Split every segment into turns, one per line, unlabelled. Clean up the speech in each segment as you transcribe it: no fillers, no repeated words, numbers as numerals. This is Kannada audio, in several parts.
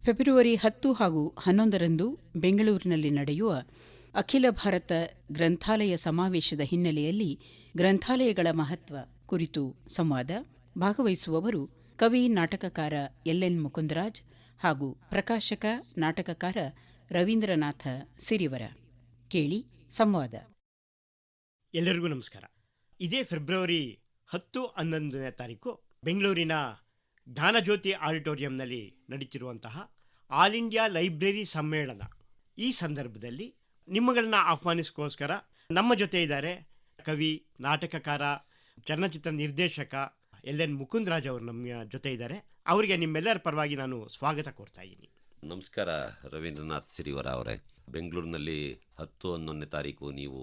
ಫೆಬ್ರವರಿ 10 ಹಾಗೂ 11ರಂದು ಬೆಂಗಳೂರಿನಲ್ಲಿ ನಡೆಯುವ ಅಖಿಲ ಭಾರತ ಗ್ರಂಥಾಲಯ ಸಮಾವೇಶದ ಹಿನ್ನೆಲೆಯಲ್ಲಿ ಗ್ರಂಥಾಲಯಗಳ ಮಹತ್ವ ಕುರಿತು ಸಂವಾದ. ಭಾಗವಹಿಸುವವರು ಕವಿ ನಾಟಕಕಾರ ಎಲ್.ಎನ್. ಮುಕುಂದರಾಜ್ ಹಾಗೂ ಪ್ರಕಾಶಕ ನಾಟಕಕಾರ ರವೀಂದ್ರನಾಥ ಸಿರಿವರ. ಕೇಳಿ ಸಂವಾದ.
ಎಲ್ಲರಿಗೂ ನಮಸ್ಕಾರ. ಇದೇ ಫೆಬ್ರವರಿ 10-11ನೇ ತಾರೀಕು ಬೆಂಗಳೂರಿನ ಜ್ಞಾನಜ್ಯೋತಿ ಆಡಿಟೋರಿಯಂನಲ್ಲಿ ನಡೀತಿರುವಂತಹ ಆಲ್ ಇಂಡಿಯಾ ಲೈಬ್ರರಿ ಸಮ್ಮೇಳನ. ಈ ಸಂದರ್ಭದಲ್ಲಿ ನಿಮ್ಮಗಳನ್ನ ಆಹ್ವಾನಿಸೋಸ್ಕರ ನಮ್ಮ ಜೊತೆ ಇದ್ದಾರೆ ಕವಿ, ನಾಟಕಕಾರ, ಚಲನಚಿತ್ರ ನಿರ್ದೇಶಕ ಎಲ್.ಎನ್. ಮುಕುಂದರಾಜ್ ಅವರು ನಮ್ಮ ಜೊತೆ ಇದ್ದಾರೆ. ಅವರಿಗೆ ನಿಮ್ಮೆಲ್ಲರ ಪರವಾಗಿ ನಾನು ಸ್ವಾಗತ ಕೋರ್ತಾ ಇದ್ದೀನಿ.
ನಮಸ್ಕಾರ ರವೀಂದ್ರನಾಥ್ ಸಿರಿವರ ಅವರೇ. ಬೆಂಗಳೂರಿನಲ್ಲಿ 10-11ನೇ ತಾರೀಕು ನೀವು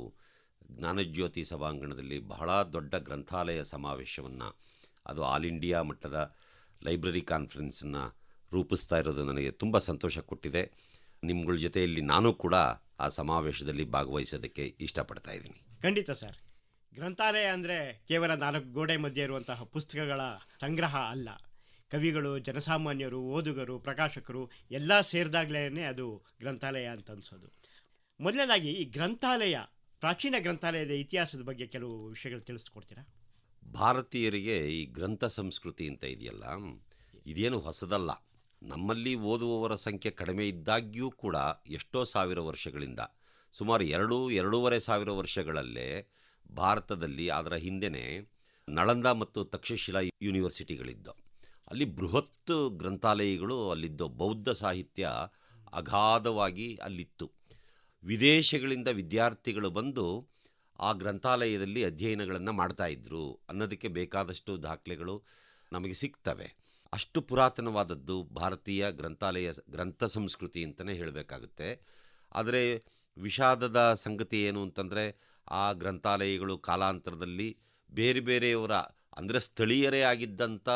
ಜ್ಞಾನಜ್ಯೋತಿ ಸಭಾಂಗಣದಲ್ಲಿ ಬಹಳ ದೊಡ್ಡ ಗ್ರಂಥಾಲಯ ಸಮಾವೇಶವನ್ನು, ಅದು ಆಲ್ ಇಂಡಿಯಾ ಮಟ್ಟದ ಲೈಬ್ರರಿ ಕಾನ್ಫರೆನ್ಸನ್ನು ರೂಪಿಸ್ತಾ ಇರೋದು ನನಗೆ ತುಂಬ ಸಂತೋಷ ಕೊಟ್ಟಿದೆ. ನಿಮ್ಗಳ ಜೊತೆಯಲ್ಲಿ ನಾನು ಕೂಡ ಆ ಸಮಾವೇಶದಲ್ಲಿ ಭಾಗವಹಿಸೋದಕ್ಕೆ ಇಷ್ಟಪಡ್ತಾ ಇದ್ದೀನಿ.
ಖಂಡಿತ ಸರ್. ಗ್ರಂಥಾಲಯ ಅಂದರೆ ಕೇವಲ 4 ಗೋಡೆ ಮಧ್ಯೆ ಇರುವಂತಹ ಪುಸ್ತಕಗಳ ಸಂಗ್ರಹ ಅಲ್ಲ. ಕವಿಗಳು, ಜನಸಾಮಾನ್ಯರು, ಓದುಗರು, ಪ್ರಕಾಶಕರು ಎಲ್ಲ ಸೇರಿದಾಗಲೇ ಅದು ಗ್ರಂಥಾಲಯ ಅಂತ ಅನಿಸೋದು. ಮೊದಲನೇದಾಗಿ ಈ ಗ್ರಂಥಾಲಯ, ಪ್ರಾಚೀನ ಗ್ರಂಥಾಲಯದ ಇತಿಹಾಸದ ಬಗ್ಗೆ ಕೆಲವು ವಿಷಯಗಳು ತಿಳಿಸ್ಕೊಡ್ತೀರಾ?
ಭಾರತೀಯರಿಗೆ ಈ ಗ್ರಂಥ ಸಂಸ್ಕೃತಿ ಅಂತ ಇದೆಯಲ್ಲ, ಇದೇನು ಹೊಸದಲ್ಲ. ನಮ್ಮಲ್ಲಿ ಓದುವವರ ಸಂಖ್ಯೆ ಕಡಿಮೆ ಇದ್ದಾಗ್ಯೂ ಕೂಡ ಎಷ್ಟೋ ಸಾವಿರ ವರ್ಷಗಳಿಂದ, ಸುಮಾರು 2-2.5 ಸಾವಿರ ವರ್ಷಗಳಲ್ಲೇ ಭಾರತದಲ್ಲಿ, ಅದರ ಹಿಂದೆಯೇ ನಳಂದ ಮತ್ತು ತಕ್ಷಶಿಲಾ ಯೂನಿವರ್ಸಿಟಿಗಳಿದ್ದವು. ಅಲ್ಲಿ ಬೃಹತ್ ಗ್ರಂಥಾಲಯಗಳು ಅಲ್ಲಿದ್ದು, ಬೌದ್ಧ ಸಾಹಿತ್ಯ ಅಗಾಧವಾಗಿ ಅಲ್ಲಿತ್ತು. ವಿದೇಶಗಳಿಂದ ವಿದ್ಯಾರ್ಥಿಗಳು ಬಂದು ಆ ಗ್ರಂಥಾಲಯದಲ್ಲಿ ಅಧ್ಯಯನಗಳನ್ನು ಮಾಡ್ತಾಯಿದ್ರು ಅನ್ನೋದಕ್ಕೆ ಬೇಕಾದಷ್ಟು ದಾಖಲೆಗಳು ನಮಗೆ ಸಿಗ್ತವೆ. ಅಷ್ಟು ಪುರಾತನವಾದದ್ದು ಭಾರತೀಯ ಗ್ರಂಥ ಸಂಸ್ಕೃತಿ ಅಂತಲೇ ಹೇಳಬೇಕಾಗುತ್ತೆ. ಆದರೆ ವಿಷಾದದ ಸಂಗತಿ ಏನು ಅಂತಂದರೆ, ಆ ಗ್ರಂಥಾಲಯಗಳು ಕಾಲಾಂತರದಲ್ಲಿ ಬೇರೆ ಬೇರೆಯವರ, ಅಂದರೆ ಸ್ಥಳೀಯರೇ ಆಗಿದ್ದಂಥ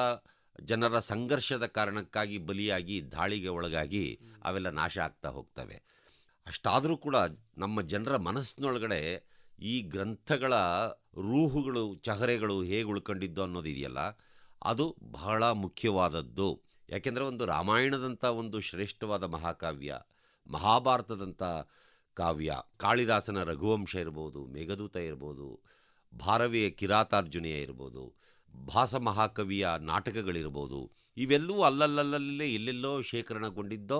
ಜನರ ಸಂಘರ್ಷದ ಕಾರಣಕ್ಕಾಗಿ ಬಲಿಯಾಗಿ, ದಾಳಿಗೆ ಒಳಗಾಗಿ ಅವೆಲ್ಲ ನಾಶ ಆಗ್ತಾ ಹೋಗ್ತವೆ. ಅಷ್ಟಾದರೂ ಕೂಡ ನಮ್ಮ ಜನರ ಮನಸ್ಸಿನೊಳಗಡೆ ಈ ಗ್ರಂಥಗಳ ರೂಹುಗಳು, ಚಹರೆಗಳು ಹೇಗೆ ಉಳ್ಕೊಂಡಿದ್ದು ಅನ್ನೋದಿದೆಯಲ್ಲ, ಅದು ಬಹಳ ಮುಖ್ಯವಾದದ್ದು. ಯಾಕೆಂದರೆ ಒಂದು ರಾಮಾಯಣದಂಥ ಒಂದು ಶ್ರೇಷ್ಠವಾದ ಮಹಾಕಾವ್ಯ, ಮಹಾಭಾರತದಂಥ ಕಾವ್ಯ, ಕಾಳಿದಾಸನ ರಘುವಂಶ ಇರ್ಬೋದು, ಮೇಘದೂತ ಇರ್ಬೋದು, ಭಾರವಿಯ ಕಿರಾತಾರ್ಜುನಿಯ ಇರ್ಬೋದು, ಭಾಸ ಮಹಾಕವಿಯ ನಾಟಕಗಳಿರ್ಬೋದು, ಇವೆಲ್ಲವೂ ಅಲ್ಲಲ್ಲಲ್ಲೇ ಎಲ್ಲೆಲ್ಲೋ ಶೇಖರಣಗೊಂಡಿದ್ದೋ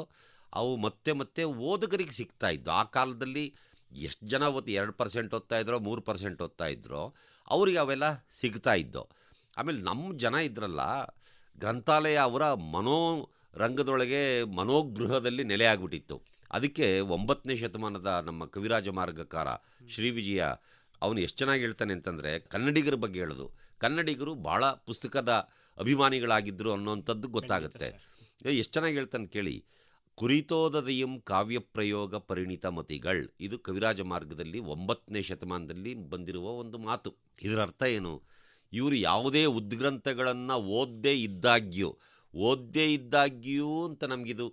ಅವು ಮತ್ತೆ ಮತ್ತೆ ಓದುಗರಿಗೆ ಸಿಗ್ತಾ ಇದ್ದು. ಆ ಕಾಲದಲ್ಲಿ ಎಷ್ಟು ಜನ 2% ಓದ್ತಾ ಇದ್ರೋ, 3% ಓದ್ತಾ ಇದ್ರೋ, ಅವರಿಗೆ ಅವೆಲ್ಲ ಸಿಗ್ತಾ ಇದ್ದೋ. ಆಮೇಲೆ ನಮ್ಮ ಜನ ಇದ್ರಲ್ಲ, ಗ್ರಂಥಾಲಯ ಅವರ ಮನೋರಂಗದೊಳಗೆ, ಮನೋಗೃಹದಲ್ಲಿ ನೆಲೆಯಾಗ್ಬಿಟ್ಟಿತ್ತು. ಅದಕ್ಕೆ 9ನೇ ಶತಮಾನದ ನಮ್ಮ ಕವಿರಾಜ ಮಾರ್ಗಕಾರ ಶ್ರೀ ವಿಜಯ, ಅವನು ಎಷ್ಟು ಚೆನ್ನಾಗಿ ಹೇಳ್ತಾನೆ ಅಂತಂದರೆ, ಕನ್ನಡಿಗರ ಬಗ್ಗೆ ಹೇಳೋದು. ಕನ್ನಡಿಗರು ಭಾಳ ಪುಸ್ತಕದ ಅಭಿಮಾನಿಗಳಾಗಿದ್ದರು ಅನ್ನೋಂಥದ್ದು ಗೊತ್ತಾಗುತ್ತೆ. ಎಷ್ಟು ಚೆನ್ನಾಗಿ ಹೇಳ್ತಾನೆ ಕೇಳಿ. ಕುರಿತೋದದೆಯಂ ಕಾವ್ಯಪ್ರಯೋಗ ಪರಿಣಿತ ಮತಿಗಳ್, ಇದು ಕವಿರಾಜ ಮಾರ್ಗದಲ್ಲಿ 9ನೇ ಶತಮಾನದಲ್ಲಿ ಬಂದಿರುವ ಒಂದು ಮಾತು. ಇದರ ಅರ್ಥ ಏನು? ಇವರು ಯಾವುದೇ ಉದ್ಗ್ರಂಥಗಳನ್ನು ಓದ್ದೇ ಇದ್ದಾಗ್ಯೂ ಅಂತ ನಮಗಿದು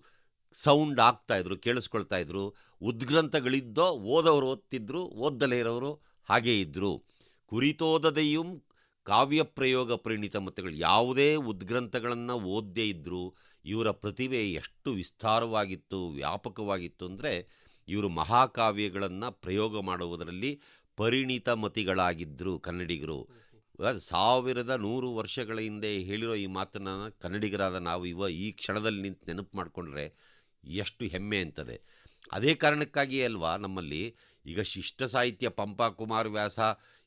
ಸೌಂಡ್ ಆಗ್ತಾಯಿದ್ರು, ಕೇಳಿಸ್ಕೊಳ್ತಾಯಿದ್ರು. ಉದ್ಗ್ರಂಥಗಳಿದ್ದೋ ಓದೋರು ಓದ್ತಿದ್ರು, ಓದ್ದಲೇ ಇರೋರು ಹಾಗೇ ಇದ್ದರು. ಕುರಿತೋದದೆಯಂ ಕಾವ್ಯಪ್ರಯೋಗ ಪರಿಣಿತ ಮತಗಳು, ಯಾವುದೇ ಉದ್ಗ್ರಂಥಗಳನ್ನು ಓದ್ದೇ ಇದ್ದರು. ಇವರ ಪ್ರತಿಭೆ ಎಷ್ಟು ವಿಸ್ತಾರವಾಗಿತ್ತು, ವ್ಯಾಪಕವಾಗಿತ್ತು ಅಂದರೆ, ಇವರು ಮಹಾಕಾವ್ಯಗಳನ್ನು ಪ್ರಯೋಗ ಮಾಡುವುದರಲ್ಲಿ ಪರಿಣಿತ ಮತಿಗಳಾಗಿದ್ದರು ಕನ್ನಡಿಗರು. 1100 ವರ್ಷಗಳ ಹಿಂದೆ ಹೇಳಿರೋ ಈ ಮಾತನ್ನು ಕನ್ನಡಿಗರಾದ ನಾವು ಈ ಕ್ಷಣದಲ್ಲಿ ನಿಂತು ನೆನಪು ಮಾಡಿಕೊಂಡ್ರೆ ಎಷ್ಟು ಹೆಮ್ಮೆ ಅಂತದೆ. ಅದೇ ಕಾರಣಕ್ಕಾಗಿಯೇ ಅಲ್ವಾ ನಮ್ಮಲ್ಲಿ ಈಗ ಶಿಷ್ಟ ಸಾಹಿತ್ಯ, ಪಂಪ, ಕುಮಾರ ವ್ಯಾಸ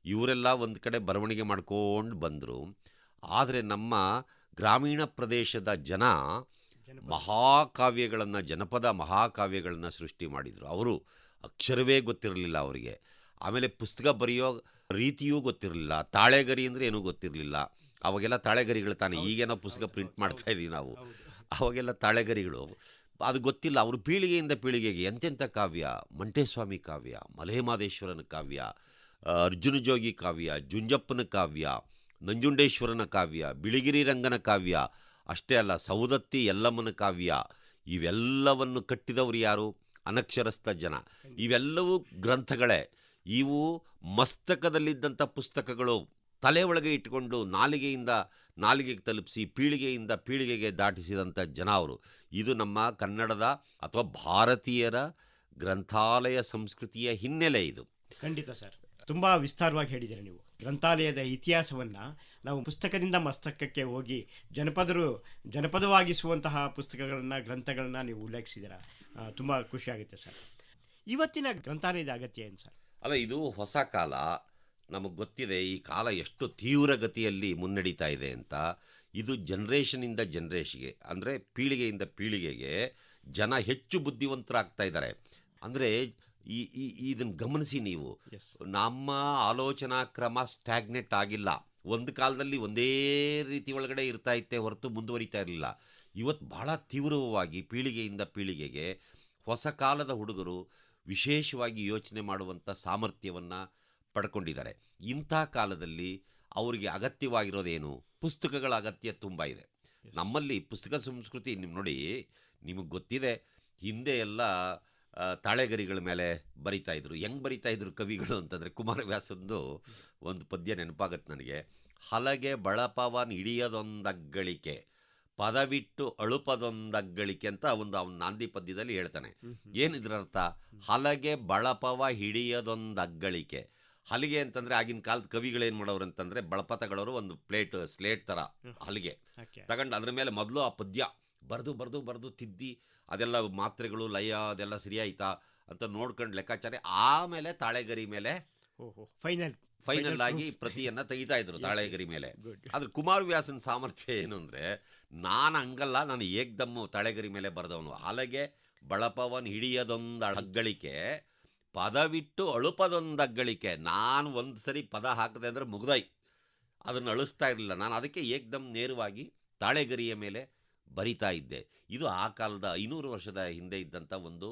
ಇವರೆಲ್ಲ ಒಂದು ಕಡೆ ಬರವಣಿಗೆ ಮಾಡ್ಕೊಂಡು ಬಂದರು. ಆದರೆ ನಮ್ಮ ಗ್ರಾಮೀಣ ಪ್ರದೇಶದ ಜನ ಮಹಾಕಾವ್ಯಗಳನ್ನು, ಜನಪದ ಮಹಾಕಾವ್ಯಗಳನ್ನು ಸೃಷ್ಟಿ ಮಾಡಿದರು. ಅವರು ಅಕ್ಷರವೇ ಗೊತ್ತಿರಲಿಲ್ಲ ಅವರಿಗೆ. ಆಮೇಲೆ ಪುಸ್ತಕ ಬರೆಯೋ ರೀತಿಯೂ ಗೊತ್ತಿರಲಿಲ್ಲ. ತಾಳೆಗರಿ ಅಂದರೆ ಏನೂ ಗೊತ್ತಿರಲಿಲ್ಲ. ಅವಾಗೆಲ್ಲ ತಾಳೆಗರಿಗಳು ತಾನೆ, ಈಗೇನೋ ಪುಸ್ತಕ ಪ್ರಿಂಟ್ ಮಾಡ್ತಾ ಇದ್ದೀವಿ ನಾವು, ಅವಾಗೆಲ್ಲ ತಾಳೆಗರಿಗಳು, ಅದು ಗೊತ್ತಿಲ್ಲ. ಅವರು ಪೀಳಿಗೆಯಿಂದ ಪೀಳಿಗೆಗೆ ಎಂತೆಂಥ ಕಾವ್ಯ, ಮಂಟೇಸ್ವಾಮಿ ಕಾವ್ಯ, ಮಲೆಮಹದೇಶ್ವರನ ಕಾವ್ಯ, ಅರ್ಜುನ ಜೋಗಿ ಕಾವ್ಯ, ಜುಂಜಪ್ಪನ ಕಾವ್ಯ, ನಂಜುಂಡೇಶ್ವರನ ಕಾವ್ಯ, ಬಿಳಿಗಿರಿ ರಂಗನ ಕಾವ್ಯ, ಅಷ್ಟೇ ಅಲ್ಲ ಸೌದತ್ತಿ ಯಲ್ಲಮ್ಮನ ಕಾವ್ಯ, ಇವೆಲ್ಲವನ್ನು ಕಟ್ಟಿದವರು ಯಾರು? ಅನಕ್ಷರಸ್ಥ ಜನ. ಇವೆಲ್ಲವೂ ಗ್ರಂಥಗಳೇ. ಇವು ಮಸ್ತಕದಲ್ಲಿದ್ದಂಥ ಪುಸ್ತಕಗಳು, ತಲೆ ಒಳಗೆ ಇಟ್ಟುಕೊಂಡು ನಾಲಿಗೆಯಿಂದ ನಾಲಿಗೆಗೆ ತಲುಪಿಸಿ ಪೀಳಿಗೆಯಿಂದ ಪೀಳಿಗೆಗೆ ದಾಟಿಸಿದಂಥ ಜನ ಅವರು. ಇದು ನಮ್ಮ ಕನ್ನಡದ ಅಥವಾ ಭಾರತೀಯರ ಗ್ರಂಥಾಲಯ ಸಂಸ್ಕೃತಿಯ ಹಿನ್ನೆಲೆ ಇದು.
ಖಂಡಿತ ಸರ್, ತುಂಬ ವಿಸ್ತಾರವಾಗಿ ಹೇಳಿದ್ದೀರಿ ನೀವು. ಗ್ರಂಥಾಲಯದ ಇತಿಹಾಸವನ್ನು ನಾವು ಪುಸ್ತಕದಿಂದ ಮಸ್ತಕಕ್ಕೆ ಹೋಗಿ ಜನಪದವಾಗಿಸುವಂತಹ ಪುಸ್ತಕಗಳನ್ನು, ಗ್ರಂಥಗಳನ್ನು ನೀವು ಉಲ್ಲೇಖಿಸಿದ್ದೀರ. ತುಂಬ ಖುಷಿಯಾಗುತ್ತೆ ಸರ್. ಇವತ್ತಿನ ಗ್ರಂಥಾಲಯದ ಅಗತ್ಯ ಏನು ಸರ್?
ಅಲ್ಲ, ಇದು ಹೊಸ ಕಾಲ. ನಮಗೆ ಗೊತ್ತಿದೆ ಈ ಕಾಲ ಎಷ್ಟು ತೀವ್ರಗತಿಯಲ್ಲಿ ಮುನ್ನಡೀತಾ ಇದೆ ಅಂತ. ಇದು ಜನ್ರೇಷನಿಂದ ಜನ್ರೇಷನ್ಗೆ, ಅಂದರೆ ಪೀಳಿಗೆಯಿಂದ ಪೀಳಿಗೆಗೆ ಜನ ಹೆಚ್ಚು ಬುದ್ಧಿವಂತರಾಗ್ತಾ ಇದ್ದಾರೆ. ಅಂದರೆ ಇದನ್ನು ಗಮನಿಸಿ ನೀವು. ನಮ್ಮ ಆಲೋಚನಾ ಕ್ರಮ ಸ್ಟ್ಯಾಗ್ನೆಟ್ ಆಗಿಲ್ಲ. ಒಂದು ಕಾಲದಲ್ಲಿ ಒಂದೇ ರೀತಿ ಒಳಗಡೆ ಇರ್ತಾ ಇತ್ತೆ ಹೊರತು ಮುಂದುವರಿತಾ ಇರಲಿಲ್ಲ. ಇವತ್ತು ಬಹಳ ತೀವ್ರವಾಗಿ ಪೀಳಿಗೆಯಿಂದ ಪೀಳಿಗೆಗೆ ಹೊಸ ಕಾಲದ ಹುಡುಗರು ವಿಶೇಷವಾಗಿ ಯೋಚನೆ ಮಾಡುವಂಥ ಸಾಮರ್ಥ್ಯವನ್ನು ಪಡ್ಕೊಂಡಿದ್ದಾರೆ. ಇಂಥ ಕಾಲದಲ್ಲಿ ಅವರಿಗೆ ಅಗತ್ಯವಾಗಿರೋದೇನು? ಪುಸ್ತಕಗಳ ಅಗತ್ಯ ತುಂಬ ಇದೆ. ನಮ್ಮಲ್ಲಿ ಪುಸ್ತಕ ಸಂಸ್ಕೃತಿ ನೋಡಿ, ನಿಮಗೆ ಗೊತ್ತಿದೆ, ಹಿಂದೆ ಎಲ್ಲ ತಾಳೆಗರಿಗಳ ಮೇಲೆ ಬರಿತಾಯಿದ್ರು. ಹೆಂಗೆ ಬರಿತಾಯಿದ್ರು ಕವಿಗಳು ಅಂತಂದರೆ, ಕುಮಾರವ್ಯಾಸಂದು ಒಂದು ಪದ್ಯ ನೆನಪಾಗತ್ತೆ ನನಗೆ. ಹಲಗೆ ಬಳಪವನ್ ಹಿಡಿಯದೊಂದಗ್ಗಳಿಕೆ, ಪದವಿಟ್ಟು ಅಳುಪದೊಂದಗ್ಗಳಿಕೆ ಅಂತ ಒಂದು ಅವನ ನಾಂದಿ ಪದ್ಯದಲ್ಲಿ ಹೇಳ್ತಾನೆ. ಏನಿದ್ರ ಅರ್ಥ? ಹಲಗೆ ಬಳಪವ ಹಿಡಿಯದೊಂದಗ್ಗಳಿಕೆ. ಹಲಿಗೆ ಅಂತಂದರೆ ಆಗಿನ ಕಾಲದ ಕವಿಗಳೇನು ಮಾಡೋರು ಅಂತಂದರೆ, ಬಳಪ ತಗೊಳ್ಳೋರು ಒಂದು ಸ್ಲೇಟ್ ಥರ ಹಲಿಗೆ ತಗೊಂಡು ಅದ್ರ ಮೇಲೆ ಮೊದಲು ಆ ಪದ್ಯ ಬರೆದು ತಿದ್ದಿ ಅದೆಲ್ಲ ಮಾತ್ರೆಗಳು ಲಯ ಅದೆಲ್ಲ ಸರಿಯಾಯ್ತಾ ಅಂತ ನೋಡ್ಕೊಂಡು ಲೆಕ್ಕಾಚಾರ, ಆಮೇಲೆ ತಾಳೆಗರಿ ಮೇಲೆ ಫೈನಲ್ ಆಗಿ ಪ್ರತಿಯನ್ನು ತೆಗಿತಾ ಇದ್ರು ತಾಳೆಗರಿ ಮೇಲೆ. ಆದ್ರೆ ಕುಮಾರವ್ಯಾಸನ ಸಾಮರ್ಥ್ಯ ಏನು ಅಂದರೆ, ನಾನು ಹಂಗಲ್ಲ, ನಾನು ಏಕ್ದಮ್ಮು ತಾಳೆಗರಿ ಮೇಲೆ ಬರೆದವನು. ಹಲಗೆ ಬಳಪವನ್ ಹಿಡಿಯದೊಂದು ಅಗ್ಗಳಿಕೆ, ಪದವಿಟ್ಟು ಅಳುಪದೊಂದಗ್ಗಳಿಕೆ. ನಾನು ಒಂದು ಸರಿ ಪದ ಹಾಕಿದೆ ಅಂದರೆ ಮುಗ್ದೈ, ಅದನ್ನು ಅಳಿಸ್ತಾ ಇರಲಿಲ್ಲ ನಾನು. ಅದಕ್ಕೆ ಏಕ್ದಮ್ ನೇರವಾಗಿ ತಾಳೆಗರಿಯ ಮೇಲೆ ಬರಿತಾ ಇದ್ದೆ. ಇದು ಆ ಕಾಲದ 500 ವರ್ಷದ ಹಿಂದೆ ಇದ್ದಂಥ ಒಂದು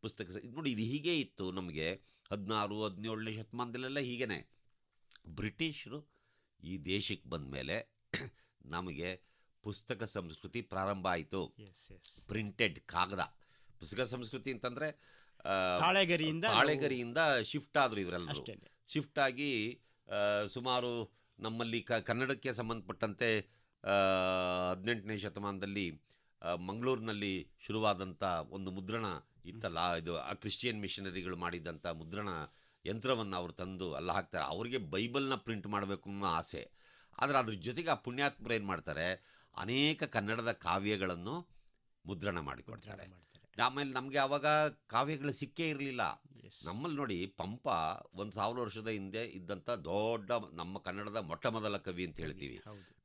ಪುಸ್ತಕ. ನೋಡಿ, ಇದು ಹೀಗೆ ಇತ್ತು. ನಮಗೆ 16-17ನೇ ಶತಮಾನದಲ್ಲೆಲ್ಲ ಹೀಗೇ. ಬ್ರಿಟಿಷರು ಈ ದೇಶಕ್ಕೆ ಬಂದ ಮೇಲೆ ನಮಗೆ ಪುಸ್ತಕ ಸಂಸ್ಕೃತಿ ಪ್ರಾರಂಭ ಆಯಿತು. ಪ್ರಿಂಟೆಡ್ ಕಾಗದ ಪುಸ್ತಕ ಸಂಸ್ಕೃತಿ ಅಂತಂದರೆ ತಾಳೆಗರಿಯಿಂದ ಶಿಫ್ಟ್ ಆದರು. ಇವರೆಲ್ಲರೂ ಶಿಫ್ಟ್ ಆಗಿ ಸುಮಾರು ನಮ್ಮಲ್ಲಿ ಕನ್ನಡಕ್ಕೆ ಸಂಬಂಧಪಟ್ಟಂತೆ 18ನೇ ಶತಮಾನದಲ್ಲಿ ಮಂಗಳೂರಿನಲ್ಲಿ ಶುರುವಾದಂಥ ಒಂದು ಮುದ್ರಣ ಇತ್ತಲ್ಲ, ಇದು ಕ್ರಿಶ್ಚಿಯನ್ ಮಿಷನರಿಗಳು ಮಾಡಿದಂಥ ಮುದ್ರಣ ಯಂತ್ರವನ್ನು ಅವರು ತಂದು ಅಲ್ಲ ಹಾಕ್ತಾರೆ. ಅವರಿಗೆ ಬೈಬಲ್ನ ಪ್ರಿಂಟ್ ಮಾಡಬೇಕು ಅನ್ನೋ ಆಸೆ. ಆದರೆ ಅದ್ರ ಜೊತೆಗೆ ಆ ಪುಣ್ಯಾತ್ಮರು ಏನು ಮಾಡ್ತಾರೆ, ಅನೇಕ ಕನ್ನಡದ ಕಾವ್ಯಗಳನ್ನು ಮುದ್ರಣ ಮಾಡಿಕೊಡ್ತಾರೆ. ಆಮೇಲೆ ನಮಗೆ ಆವಾಗ ಕಾವ್ಯಗಳು ಸಿಕ್ಕೇ ಇರಲಿಲ್ಲ. ನಮ್ಮಲ್ಲಿ ನೋಡಿ, ಪಂಪ 1000 ವರ್ಷದ ಹಿಂದೆ ಇದ್ದಂಥ ದೊಡ್ಡ ನಮ್ಮ ಕನ್ನಡದ ಮೊಟ್ಟ ಮೊದಲ ಕವಿ ಅಂತ ಹೇಳ್ತೀವಿ.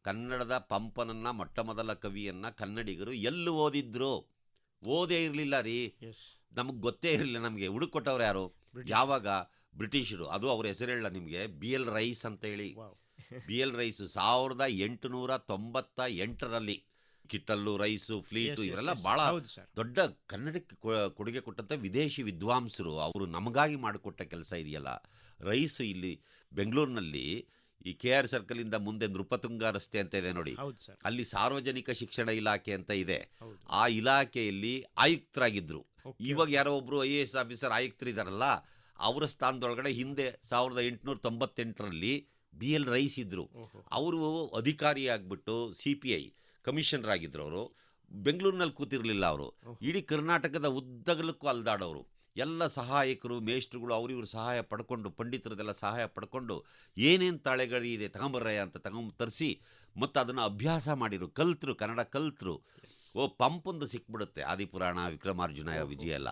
ಕನ್ನಡದ ಪಂಪನನ್ನ ಮೊಟ್ಟ ಮೊದಲ ಕವಿಯನ್ನು ಕನ್ನಡಿಗರು ಎಲ್ಲಿ ಓದಿದ್ರು? ಓದೇ ಇರಲಿಲ್ಲ ರೀ. ನಮಗೆ ಗೊತ್ತೇ ಇರಲಿಲ್ಲ. ನಮಗೆ ಹುಡುಕೊಟ್ಟವ್ರು ಯಾರು? ಯಾವಾಗ? ಬ್ರಿಟಿಷರು. ಅದು ಅವ್ರ ಹೆಸರು ಹೇಳ ನಿಮಗೆ, BL ರೈಸ್ ಅಂತ ಹೇಳಿ. BL ರೈಸು 1898ರಲ್ಲಿ ಕಿಟ್ಟಲ್ಲು, ರೈಸು, ಫ್ಲೀಟು ಇವರೆಲ್ಲ ಭಾಳ ದೊಡ್ಡ ಕನ್ನಡಕ್ಕೆ ಕೊಡುಗೆ ಕೊಟ್ಟಂಥ ವಿದೇಶಿ ವಿದ್ವಾಂಸರು. ಅವರು ನಮಗಾಗಿ ಮಾಡಿಕೊಟ್ಟ ಕೆಲಸ ಇದೆಯಲ್ಲ. ರೈಸು ಇಲ್ಲಿ ಬೆಂಗಳೂರಿನಲ್ಲಿ ಈ KR ಸರ್ಕಲಿಂದ ಮುಂದೆ ನೃಪತುಂಗ ರಸ್ತೆ ಅಂತ ಇದೆ ನೋಡಿ, ಅಲ್ಲಿ ಸಾರ್ವಜನಿಕ ಶಿಕ್ಷಣ ಇಲಾಖೆ ಅಂತ ಇದೆ. ಆ ಇಲಾಖೆಯಲ್ಲಿ ಆಯುಕ್ತರಾಗಿದ್ದರು. ಇವಾಗ ಯಾರೋ ಒಬ್ಬರು IAS ಆಫೀಸರ್ ಆಯುಕ್ತರಿದ್ದಾರಲ್ಲ, ಅವರ ಸ್ಥಾನದೊಳಗಡೆ ಹಿಂದೆ 1898ರಲ್ಲಿ BL ರೈಸ್ ಇದ್ದರು. ಅವರು ಅಧಿಕಾರಿಯಾಗ್ಬಿಟ್ಟು CPI ಕಮಿಷನರ್ ಆಗಿದ್ರು. ಅವರು ಬೆಂಗಳೂರಿನಲ್ಲಿ ಕೂತಿರಲಿಲ್ಲ. ಅವರು ಇಡೀ ಕರ್ನಾಟಕದ ಉದ್ದಗಲಕ್ಕೂ ಅಲ್ದಾಡೋರು. ಎಲ್ಲ ಸಹಾಯಕರು, ಮೇಷ್ಟ್ರುಗಳು ಇವರು ಸಹಾಯ ಪಡ್ಕೊಂಡು, ಪಂಡಿತರದೆಲ್ಲ ಸಹಾಯ ಪಡ್ಕೊಂಡು ಏನೇನು ತಾಳೆಗರಿ ಇದೆ ತಗೊಂಬರ್ರಯ್ಯ ಅಂತ ತರಿಸಿ ಮತ್ತು ಅದನ್ನು ಅಭ್ಯಾಸ ಮಾಡಿರು, ಕಲ್ತರು, ಕನ್ನಡ ಕಲ್ತರು. ಪಂಪೊಂದು ಸಿಕ್ಬಿಡುತ್ತೆ, ಆದಿಪುರಾಣ, ವಿಕ್ರಮಾರ್ಜುನ, ವಿಜಯ ಎಲ್ಲ.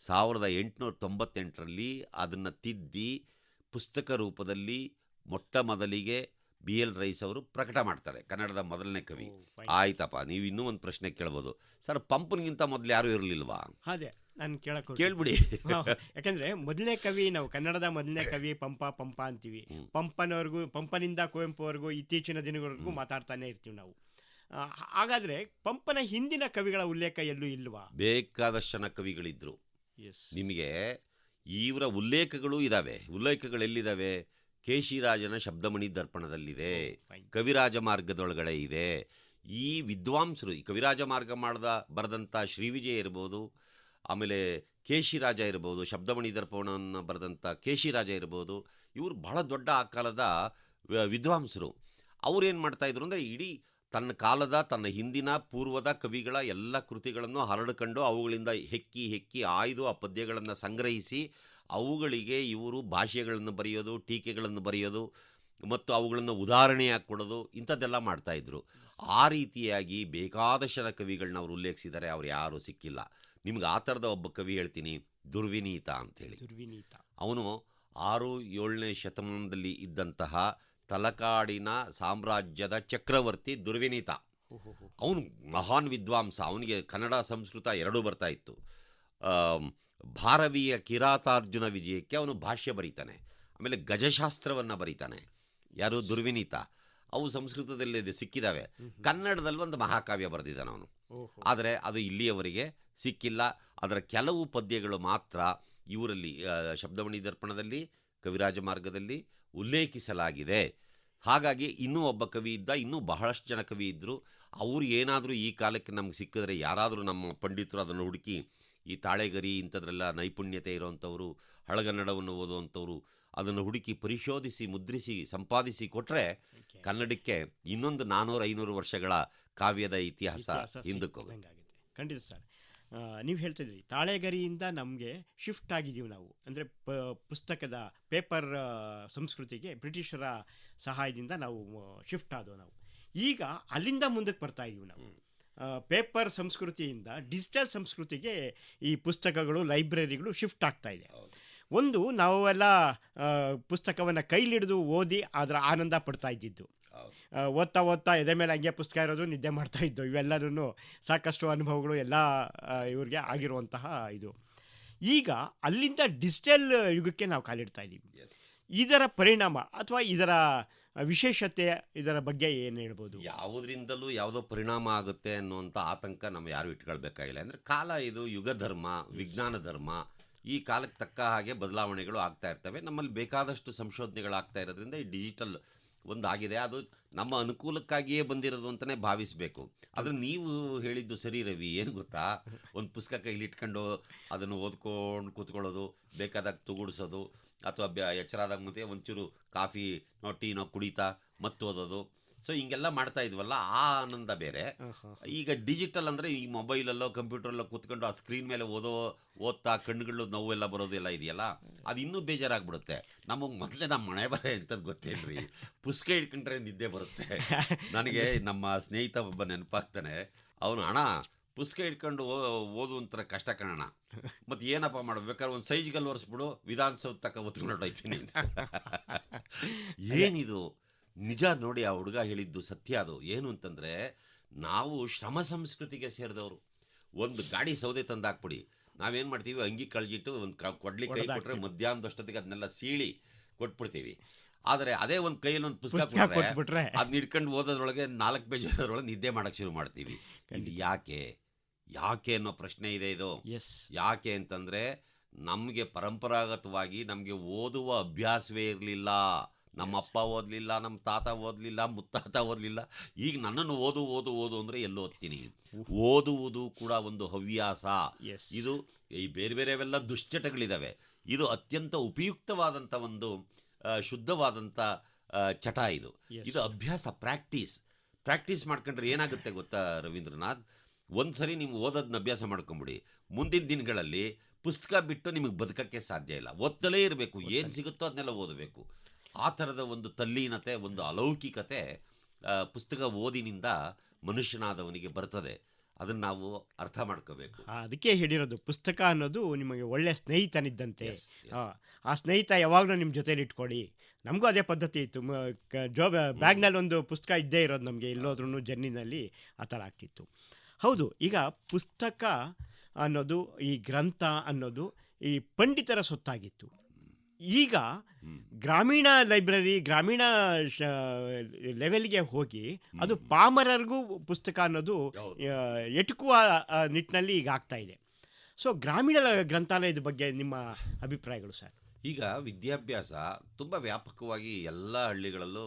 1898ರಲ್ಲಿ ಅದನ್ನು ತಿದ್ದಿ ಪುಸ್ತಕ ರೂಪದಲ್ಲಿ ಮೊಟ್ಟ ಮೊದಲಿಗೆ BL ರೈಸ್ ಅವರು ಪ್ರಕಟ ಮಾಡ್ತಾರೆ, ಕನ್ನಡದ ಮೊದಲನೇ ಕವಿ. ಆಯ್ತಪ್ಪ, ನೀವು ಇನ್ನೂ ಒಂದು ಪ್ರಶ್ನೆ ಕೇಳ್ಬೋದು, ಸರ್ ಪಂಪನಿಗಿಂತ ಮೊದಲು ಯಾರೂ ಇರಲಿಲ್ವಾ?
ಅದೇ ನಾನು
ಕೇಳ್ಬಿಡಿ.
ಯಾಕಂದ್ರೆ ಮೊದಲನೇ ಕವಿ, ನಾವು ಕನ್ನಡದ ಮೊದಲನೇ ಕವಿ ಪಂಪ ಅಂತೀವಿ. ಪಂಪನಿಂದ ಕುವೆಂಪುವರೆಗೂ ಇತ್ತೀಚಿನ ದಿನಗಳವರೆಗೂ ಮಾತಾಡ್ತಾನೆ ಇರ್ತೀವಿ ನಾವು. ಹಾಗಾದ್ರೆ ಪಂಪನ ಹಿಂದಿನ ಕವಿಗಳ ಉಲ್ಲೇಖ ಎಲ್ಲೂ ಇಲ್ವಾ?
ಬೇಕಾದಷ್ಟು ಜನ ಕವಿಗಳಿದ್ರು. ನಿಮಗೆ ಇವರ ಉಲ್ಲೇಖಗಳು ಇದಾವೆ. ಉಲ್ಲೇಖಗಳೆಲ್ಲಿದ್ದಾವೆ? ಕೇಶಿರಾಜನ ಶಬ್ದಮಣಿ ದರ್ಪಣದಲ್ಲಿದೆ, ಕವಿರಾಜ ಮಾರ್ಗದೊಳಗಡೆ ಇದೆ. ಈ ವಿದ್ವಾಂಸರು, ಈ ಕವಿರಾಜ ಮಾರ್ಗ ಬರೆದಂಥ ಶ್ರೀವಿಜಯ ಇರ್ಬೋದು, ಆಮೇಲೆ ಕೇಶಿರಾಜ ಇರ್ಬೋದು, ಶಬ್ದಮಣಿ ದರ್ಪಣವನ್ನು ಬರೆದಂಥ ಕೇಶಿರಾಜ ಇರ್ಬೋದು, ಇವರು ಬಹಳ ದೊಡ್ಡ ಆ ಕಾಲದ ವಿದ್ವಾಂಸರು. ಅವ್ರೇನು ಮಾಡ್ತಾಯಿದ್ರು ಅಂದರೆ ಇಡೀ ತನ್ನ ಕಾಲದ ತನ್ನ ಹಿಂದಿನ ಪೂರ್ವದ ಕವಿಗಳ ಎಲ್ಲ ಕೃತಿಗಳನ್ನು ಹರಡ್ಕೊಂಡು ಅವುಗಳಿಂದ ಹೆಕ್ಕಿ ಹೆಕ್ಕಿ ಆಯ್ದು ಆ ಪದ್ಯಗಳನ್ನು ಸಂಗ್ರಹಿಸಿ ಅವುಗಳಿಗೆ ಇವರು ಭಾಷೆಗಳನ್ನು ಬರೆಯೋದು, ಟೀಕೆಗಳನ್ನು ಬರೆಯೋದು ಮತ್ತು ಅವುಗಳನ್ನು ಉದಾಹರಣೆಯಾಗಿ ಕೊಡೋದು ಇಂಥದ್ದೆಲ್ಲ ಮಾಡ್ತಾಯಿದ್ರು. ಆ ರೀತಿಯಾಗಿ ಬೇಕಾದಷ್ಟು ಕವಿಗಳನ್ನ ಅವರು ಉಲ್ಲೇಖಿಸಿದ್ದಾರೆ. ಅವ್ರು ಯಾರೂ ಸಿಕ್ಕಿಲ್ಲ. ನಿಮ್ಗೆ ಆ ಥರದ ಒಬ್ಬ ಕವಿ ಹೇಳ್ತೀನಿ, ದುರ್ವಿನೀತ ಅಂಥೇಳಿ.
ದುರ್ವಿನೀತ
ಅವನು 6-7ನೇ ಶತಮಾನದಲ್ಲಿ ಇದ್ದಂತಹ ತಲಕಾಡಿನ ಸಾಮ್ರಾಜ್ಯದ ಚಕ್ರವರ್ತಿ ದುರ್ವಿನೀತ. ಅವನು ಮಹಾನ್ ವಿದ್ವಾಂಸ. ಅವನಿಗೆ ಕನ್ನಡ ಸಂಸ್ಕೃತ ಎರಡೂ ಬರ್ತಾ ಇತ್ತು. ಭಾರವಿಯ ಕಿರಾತಾರ್ಜುನ ವಿಜಯಕ್ಕೆ ಅವನು ಭಾಷ್ಯ ಬರೀತಾನೆ. ಆಮೇಲೆ ಗಜಶಾಸ್ತ್ರವನ್ನು ಬರೀತಾನೆ. ಯಾರು? ದುರ್ವಿನೀತ. ಅವು ಸಂಸ್ಕೃತದಲ್ಲಿ ಸಿಕ್ಕಿದ್ದಾವೆ. ಕನ್ನಡದಲ್ಲಿ ಒಂದು ಮಹಾಕಾವ್ಯ ಬರೆದಿದ್ದಾನೆ ಅವನು. ಆದರೆ ಅದು ಇಲ್ಲಿಯವರೆಗೆ ಸಿಕ್ಕಿಲ್ಲ. ಅದರ ಕೆಲವು ಪದ್ಯಗಳು ಮಾತ್ರ ಇವರಲ್ಲಿ ಶಬ್ದಮಣಿ ದರ್ಪಣದಲ್ಲಿ, ಕವಿರಾಜ ಮಾರ್ಗದಲ್ಲಿ ಉಲ್ಲೇಖಿಸಲಾಗಿದೆ. ಹಾಗಾಗಿ ಇನ್ನೂ ಒಬ್ಬ ಕವಿ ಇದ್ದ, ಇನ್ನೂ ಬಹಳಷ್ಟು ಜನ ಕವಿ ಇದ್ದರು. ಅವರು ಏನಾದರೂ ಈ ಕಾಲಕ್ಕೆ ನಮ್ಗೆ ಸಿಕ್ಕಿದ್ರೆ, ಯಾರಾದರೂ ನಮ್ಮ ಪಂಡಿತರು ಅದನ್ನು ಹುಡುಕಿ, ಈ ತಾಳೆಗರಿ ಇಂಥದ್ರೆಲ್ಲ ನೈಪುಣ್ಯತೆ ಇರೋವಂಥವ್ರು, ಹಳಗನ್ನಡವನ್ನು ಓದುವಂಥವ್ರು ಅದನ್ನು ಹುಡುಕಿ ಪರಿಶೋಧಿಸಿ ಮುದ್ರಿಸಿ ಸಂಪಾದಿಸಿ ಕೊಟ್ಟರೆ ಕನ್ನಡಕ್ಕೆ ಇನ್ನೊಂದು 400-500 ವರ್ಷಗಳ ಕಾವ್ಯದ ಇತಿಹಾಸ ಹಿಂದಕ್ಕೆ ಹೋಗುತ್ತೆ.
ಖಂಡಿತ ಸರ್. ನೀವು ಹೇಳ್ತಿದ್ರಿ ತಾಳೆಗರಿಯಿಂದ ನಮಗೆ ಶಿಫ್ಟ್ ಆಗಿದ್ದೀವಿ ನಾವು, ಅಂದರೆ ಪುಸ್ತಕದ ಪೇಪರ್ ಸಂಸ್ಕೃತಿಗೆ ಬ್ರಿಟಿಷರ ಸಹಾಯದಿಂದ ನಾವು ಶಿಫ್ಟ್ ಆದವು. ನಾವು ಈಗ ಅಲ್ಲಿಂದ ಮುಂದಕ್ಕೆ ಬರ್ತಾ ಇದ್ದೀವಿ. ನಾವು ಪೇಪರ್ ಸಂಸ್ಕೃತಿಯಿಂದ ಡಿಜಿಟಲ್ ಸಂಸ್ಕೃತಿಗೆ ಈ ಪುಸ್ತಕಗಳು, ಲೈಬ್ರರಿಗಳು ಶಿಫ್ಟ್ ಆಗ್ತಾ ಇದೆ. ಒಂದು ನಾವೆಲ್ಲ ಪುಸ್ತಕವನ್ನು ಕೈಲಿಡಿದು ಓದಿ ಅದರ ಆನಂದ ಪಡ್ತಾ ಇದ್ದಿದ್ದು, ಓದ್ತಾ ಓದ್ತಾ ಎದೆ ಮೇಲೆ ಹಂಗೆ ಪುಸ್ತಕ ಇರೋದು, ನಿದ್ದೆ ಮಾಡ್ತಾ ಇದ್ದು, ಇವೆಲ್ಲರೂ ಸಾಕಷ್ಟು ಅನುಭವಗಳು ಎಲ್ಲ ಇವ್ರಿಗೆ ಆಗಿರುವಂತಹ ಇದು. ಈಗ ಅಲ್ಲಿಂದ ಡಿಜಿಟಲ್ ಯುಗಕ್ಕೆ ನಾವು ಕಾಲಿಡ್ತಾ ಇದ್ದೀವಿ. ಇದರ ಪರಿಣಾಮ ಅಥವಾ ಇದರ ವಿಶೇಷತೆ, ಇದರ ಬಗ್ಗೆ ಏನು ಹೇಳ್ಬೋದು?
ಯಾವುದರಿಂದಲೂ ಯಾವುದೋ ಪರಿಣಾಮ ಆಗುತ್ತೆ ಅನ್ನುವಂಥ ಆತಂಕ ನಾವು ಯಾರು ಇಟ್ಕೊಳ್ಬೇಕಾಗಿಲ್ಲ. ಅಂದರೆ ಕಾಲ ಇದು ಯುಗ ಧರ್ಮ, ವಿಜ್ಞಾನ ಧರ್ಮ. ಈ ಕಾಲಕ್ಕೆ ತಕ್ಕ ಹಾಗೆ ಬದಲಾವಣೆಗಳು ಆಗ್ತಾ ಇರ್ತವೆ. ನಮ್ಮಲ್ಲಿ ಬೇಕಾದಷ್ಟು ಸಂಶೋಧನೆಗಳಾಗ್ತಾ ಇರೋದ್ರಿಂದ ಈ ಡಿಜಿಟಲ್ ಒಂದಾಗಿದೆ. ಅದು ನಮ್ಮ ಅನುಕೂಲಕ್ಕಾಗಿಯೇ ಬಂದಿರೋದು ಅಂತಲೇ ಭಾವಿಸಬೇಕು. ಆದರೆ ನೀವು ಹೇಳಿದ್ದು ಸರಿ ರವಿ. ಏನು ಗೊತ್ತಾ, ಒಂದು ಪುಸ್ತಕ ಕೈಲಿಟ್ಕೊಂಡು ಅದನ್ನು ಓದ್ಕೊಂಡು ಕೂತ್ಕೊಳ್ಳೋದು, ಬೇಕಾದಾಗ ತುಗುಡಿಸೋದು, ಅಥವಾ ಎಚ್ಚರಾದಾಗ ಮತ್ತೆ ಒಂಚೂರು ಕಾಫಿನೋ ಟೀನೋ ಕುಡಿತಾ ಮತ್ತು ಓದೋದು. ಸೊ ಹಿಂಗೆಲ್ಲ ಮಾಡ್ತಾ ಇದ್ವಲ್ಲ, ಆ ಆನಂದ ಬೇರೆ. ಈಗ ಡಿಜಿಟಲ್ ಅಂದರೆ ಈ ಮೊಬೈಲಲ್ಲೋ ಕಂಪ್ಯೂಟ್ರಲ್ಲೋ ಕೂತ್ಕೊಂಡು ಆ ಸ್ಕ್ರೀನ್ ಮೇಲೆ ಓದ್ತಾ ಕಣ್ಣುಗಳು ನೋವೆಲ್ಲ ಬರೋದೆಲ್ಲ ಇದೆಯಲ್ಲ, ಅದು ಇನ್ನೂ ಬೇಜಾರಾಗ್ಬಿಡುತ್ತೆ. ನಮಗೆ ಮೊದಲೇ ನಮ್ಮ ಮನೆ ಬರ ಎಂಥದ್ದು ಗೊತ್ತೇನ್ರಿ, ಪುಸ್ತಕ ಇಟ್ಕೊಂಡ್ರೆ ನಿದ್ದೆ ಬರುತ್ತೆ. ನನಗೆ ನಮ್ಮ ಸ್ನೇಹಿತ ಒಬ್ಬ ನೆನಪಾಗ್ತಾನೆ. ಅವನು, ಅಣ್ಣ ಪುಸ್ತಕ ಇಟ್ಕೊಂಡು ಓದು ಒಂಥರ ಕಷ್ಟ ಕಣಣ, ಮತ್ತು ಏನಪ್ಪ ಮಾಡ್ಬೇಕಾದ್ರೆ ಒಂದು ಸೈಜ್ಗಲ್ಲಿ ಒರೆಸ್ಬಿಡು, ವಿಧಾನಸೌಧ ತಕ್ಕ ಒತ್ಕೊಂಡು ಹೊಟ್ಟೋಯ್ತೀನಿ ಅಂತ. ಏನಿದು ನಿಜ ನೋಡಿ, ಆ ಹುಡುಗ ಹೇಳಿದ್ದು ಸತ್ಯ. ಅದು ಏನು ಅಂತಂದರೆ, ನಾವು ಶ್ರಮ ಸಂಸ್ಕೃತಿಗೆ ಸೇರಿದವರು. ಒಂದು ಗಾಡಿ ಸೌದೆ ತಂದಾಕ್ಬಿಡಿ, ನಾವೇನು ಮಾಡ್ತೀವಿ, ಅಂಗಿ ಕಳ್ಜಿಟ್ಟು ಒಂದು ಕೊಡ್ಲಿ ಕೈ ಕೊಟ್ಟರೆ ಮಧ್ಯಾಹ್ನದಷ್ಟೊತ್ತಿಗೆ ಅದನ್ನೆಲ್ಲ ಸೀಳಿ ಕೊಟ್ಬಿಡ್ತೀವಿ. ಆದರೆ ಅದೇ ಒಂದು ಕೈಯಲ್ಲಿ ಒಂದು ಪುಸ್ತಕ ಕೊಟ್ಟರೆ ಅದನ್ನ ಹಿಡ್ಕೊಂಡು ಓದೋದ್ರೊಳಗೆ 4 ಪೇಜ್ ಓದೋದ್ರೊಳಗೆ ನಿದ್ದೆ ಮಾಡೋಕ್ಕೆ ಶುರು ಮಾಡ್ತೀವಿ. ಇದು ಯಾಕೆ ಅನ್ನೋ ಪ್ರಶ್ನೆ ಇದೆ. ಇದು ಯಾಕೆ ಅಂತಂದರೆ, ನಮಗೆ ಪರಂಪರಾಗತವಾಗಿ ನಮಗೆ ಓದುವ ಅಭ್ಯಾಸವೇ ಇರಲಿಲ್ಲ. ನಮ್ಮ ಅಪ್ಪ ಓದಲಿಲ್ಲ, ನಮ್ಮ ತಾತ ಓದಲಿಲ್ಲ, ಮುತ್ತಾತ ಓದಲಿಲ್ಲ. ಈಗ ನನ್ನನ್ನು ಓದು ಅಂದರೆ ಎಲ್ಲಿ ಓದ್ತೀನಿ? ಓದುವುದು ಕೂಡ ಒಂದು ಹವ್ಯಾಸ. ಇದು ಈ ಬೇರೆ ಬೇರೆವೆಲ್ಲ ದುಶ್ಚಟಗಳಿದ್ದಾವೆ. ಇದು ಅತ್ಯಂತ ಉಪಯುಕ್ತವಾದಂಥ ಒಂದು ಶುದ್ಧವಾದಂಥ ಚಟ. ಇದು ಅಭ್ಯಾಸ, ಪ್ರಾಕ್ಟೀಸ್ ಮಾಡ್ಕೊಂಡ್ರೆ ಏನಾಗುತ್ತೆ ಗೊತ್ತಾ ರವೀಂದ್ರನಾಥ್? ಒಂದು ಸರಿ ನೀವು ಓದೋದನ್ನ ಅಭ್ಯಾಸ ಮಾಡ್ಕೊಂಬಿಡಿ, ಮುಂದಿನ ದಿನಗಳಲ್ಲಿ ಪುಸ್ತಕ ಬಿಟ್ಟು ನಿಮಗೆ ಬದುಕೋಕ್ಕೆ ಸಾಧ್ಯ ಇಲ್ಲ. ಓದ್ತಲೇ ಇರಬೇಕು, ಏನು ಸಿಗುತ್ತೋ ಅದನ್ನೆಲ್ಲ ಓದಬೇಕು. ಆ ಥರದ ಒಂದು ತಲ್ಲೀನತೆ, ಒಂದು ಅಲೌಕಿಕತೆ ಪುಸ್ತಕ ಓದಿನಿಂದ ಮನುಷ್ಯನಾದವನಿಗೆ ಬರ್ತದೆ. ಅದನ್ನು ನಾವು ಅರ್ಥ ಮಾಡ್ಕೋಬೇಕು.
ಅದಕ್ಕೆ ಹೇಳಿರೋದು, ಪುಸ್ತಕ ಅನ್ನೋದು ನಿಮಗೆ ಒಳ್ಳೆಯ ಸ್ನೇಹಿತನಿದ್ದಂತೆ. ಆ ಸ್ನೇಹಿತ ಯಾವಾಗಲೂ ನಿಮ್ಮ ಜೊತೆಲಿ ಇಟ್ಕೊಳ್ಳಿ. ನಮಗೂ ಅದೇ ಪದ್ಧತಿ ಇತ್ತು. ಬ್ಯಾಗ್ನಲ್ಲಿ ಒಂದು ಪುಸ್ತಕ ಇದ್ದೇ ಇರೋದು ನಮಗೆ, ಎಲ್ಲೋದ್ರೂ ಜರ್ನಿನಲ್ಲಿ ಆ ಥರ ಆಗ್ತಿತ್ತು. ಹೌದು, ಈಗ ಪುಸ್ತಕ ಅನ್ನೋದು, ಈ ಗ್ರಂಥ ಅನ್ನೋದು ಈ ಪಂಡಿತರ ಸೊತ್ತಾಗಿತ್ತು. ಈಗ ಗ್ರಾಮೀಣ ಲೈಬ್ರರಿ, ಗ್ರಾಮೀಣ ಲೆವೆಲ್ಗೆ ಹೋಗಿ ಅದು ಪಾಮರರಿಗೂ ಪುಸ್ತಕ ಅನ್ನೋದು ಎಟುಕುವ ನಿಟ್ಟಿನಲ್ಲಿ ಈಗ ಆಗ್ತಾ ಇದೆ. ಸೊ ಗ್ರಾಮೀಣ ಗ್ರಂಥಾಲಯದ ಬಗ್ಗೆ ನಿಮ್ಮ ಅಭಿಪ್ರಾಯಗಳು ಸರ್?
ಈಗ ವಿದ್ಯಾಭ್ಯಾಸ ತುಂಬ ವ್ಯಾಪಕವಾಗಿ ಎಲ್ಲ ಹಳ್ಳಿಗಳಲ್ಲೂ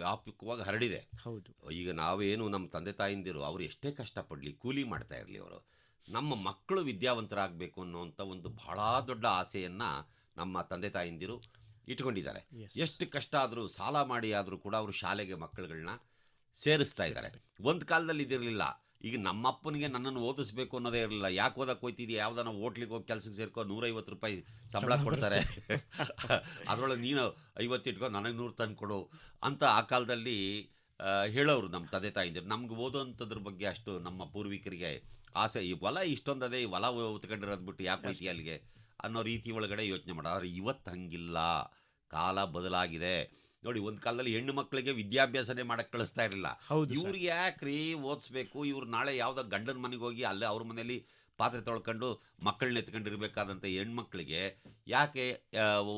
ವ್ಯಾಪಕವಾಗಿ ಹರಡಿದೆ.
ಹೌದು.
ಈಗ ನಾವೇನು ನಮ್ಮ ತಂದೆ ತಾಯಿಂದಿರು ಅವರು ಎಷ್ಟೇ ಕಷ್ಟಪಡಲಿ, ಕೂಲಿ ಮಾಡ್ತಾ ಇರಲಿ, ಅವರು ನಮ್ಮ ಮಕ್ಕಳು ವಿದ್ಯಾವಂತರಾಗಬೇಕು ಅನ್ನೋವಂಥ ಒಂದು ಬಹಳ ದೊಡ್ಡ ಆಸೆಯನ್ನು ನಮ್ಮ ತಂದೆ ತಾಯಿಂದಿರು ಇಟ್ಕೊಂಡಿದ್ದಾರೆ.
Yes.
ಎಷ್ಟು ಕಷ್ಟ ಆದರೂ ಸಾಲ ಮಾಡಿ ಆದರೂ ಕೂಡ ಅವರು ಶಾಲೆಗೆ ಮಕ್ಕಳುಗಳನ್ನ ಸೇರಿಸ್ತಾ ಇದ್ದಾರೆ. ಒಂದು ಕಾಲದಲ್ಲಿ ಇದಿರಲಿಲ್ಲ. ಈಗ ನಮ್ಮಪ್ಪನಿಗೆ ನನ್ನನ್ನು ಓದಿಸ್ಬೇಕು ಅನ್ನೋದೇ ಇರಲಿಲ್ಲ. ಯಾಕೆ ಓದಕ್ಕೆ ಹೋಗ್ತಿದ್ದೀಯ, ಯಾವುದಾನ ಹೋಟ್ಲಿಗೆ ಹೋಗಿ ಕೆಲಸಕ್ಕೆ ಸೇರ್ಕೊ, 150 ರೂಪಾಯಿ ಸಂಬಳ ಕೊಡ್ತಾರೆ, ಅದರೊಳಗೆ ನೀನು 50 ಇಟ್ಕೊಂಡು ನನಗೆ 100 ತಂದು ಕೊಡು ಅಂತ ಆ ಕಾಲದಲ್ಲಿ ಹೇಳೋರು ನಮ್ಮ ತಂದೆ ತಾಯಿಂದಿರು. ನಮ್ಗೆ ಓದೋಂಥದ್ರ ಬಗ್ಗೆ ಅಷ್ಟು ನಮ್ಮ ಪೂರ್ವಿಕರಿಗೆ ಆಸೆ. ಈ ಹೊಲ ಇಷ್ಟೊಂದದೇ, ಈ ಹೊಲ ಉತ್ಕೊಂಡಿರೋದು ಬಿಟ್ಟು ಯಾಕೆ ಹೋಯ್ತಿ ಅಲ್ಲಿಗೆ ಅನ್ನೋ ರೀತಿ ಒಳಗಡೆ ಯೋಚನೆ ಮಾಡೋದು. ಆದರೆ ಇವತ್ತು ಹಂಗಿಲ್ಲ, ಕಾಲ ಬದಲಾಗಿದೆ. ನೋಡಿ, ಒಂದು ಕಾಲದಲ್ಲಿ ಹೆಣ್ಣು ಮಕ್ಕಳಿಗೆ ವಿದ್ಯಾಭ್ಯಾಸನೇ ಮಾಡಕ್ಕೆ ಕಳಿಸ್ತಾ ಇರಲಿಲ್ಲ. ಇವ್ರಿಗೆ ಯಾಕ್ರಿ ಓದಿಸ್ಬೇಕು, ಇವ್ರು ನಾಳೆ ಯಾವುದೋ ಗಂಡನ ಮನೆಗೆ ಹೋಗಿ ಅಲ್ಲೇ ಅವ್ರ ಮನೇಲಿ ಪಾತ್ರೆ ತೊಳ್ಕೊಂಡು ಮಕ್ಕಳನ್ನ ಎತ್ಕೊಂಡಿರ್ಬೇಕಾದಂಥ ಹೆಣ್ಮಕ್ಳಿಗೆ ಯಾಕೆ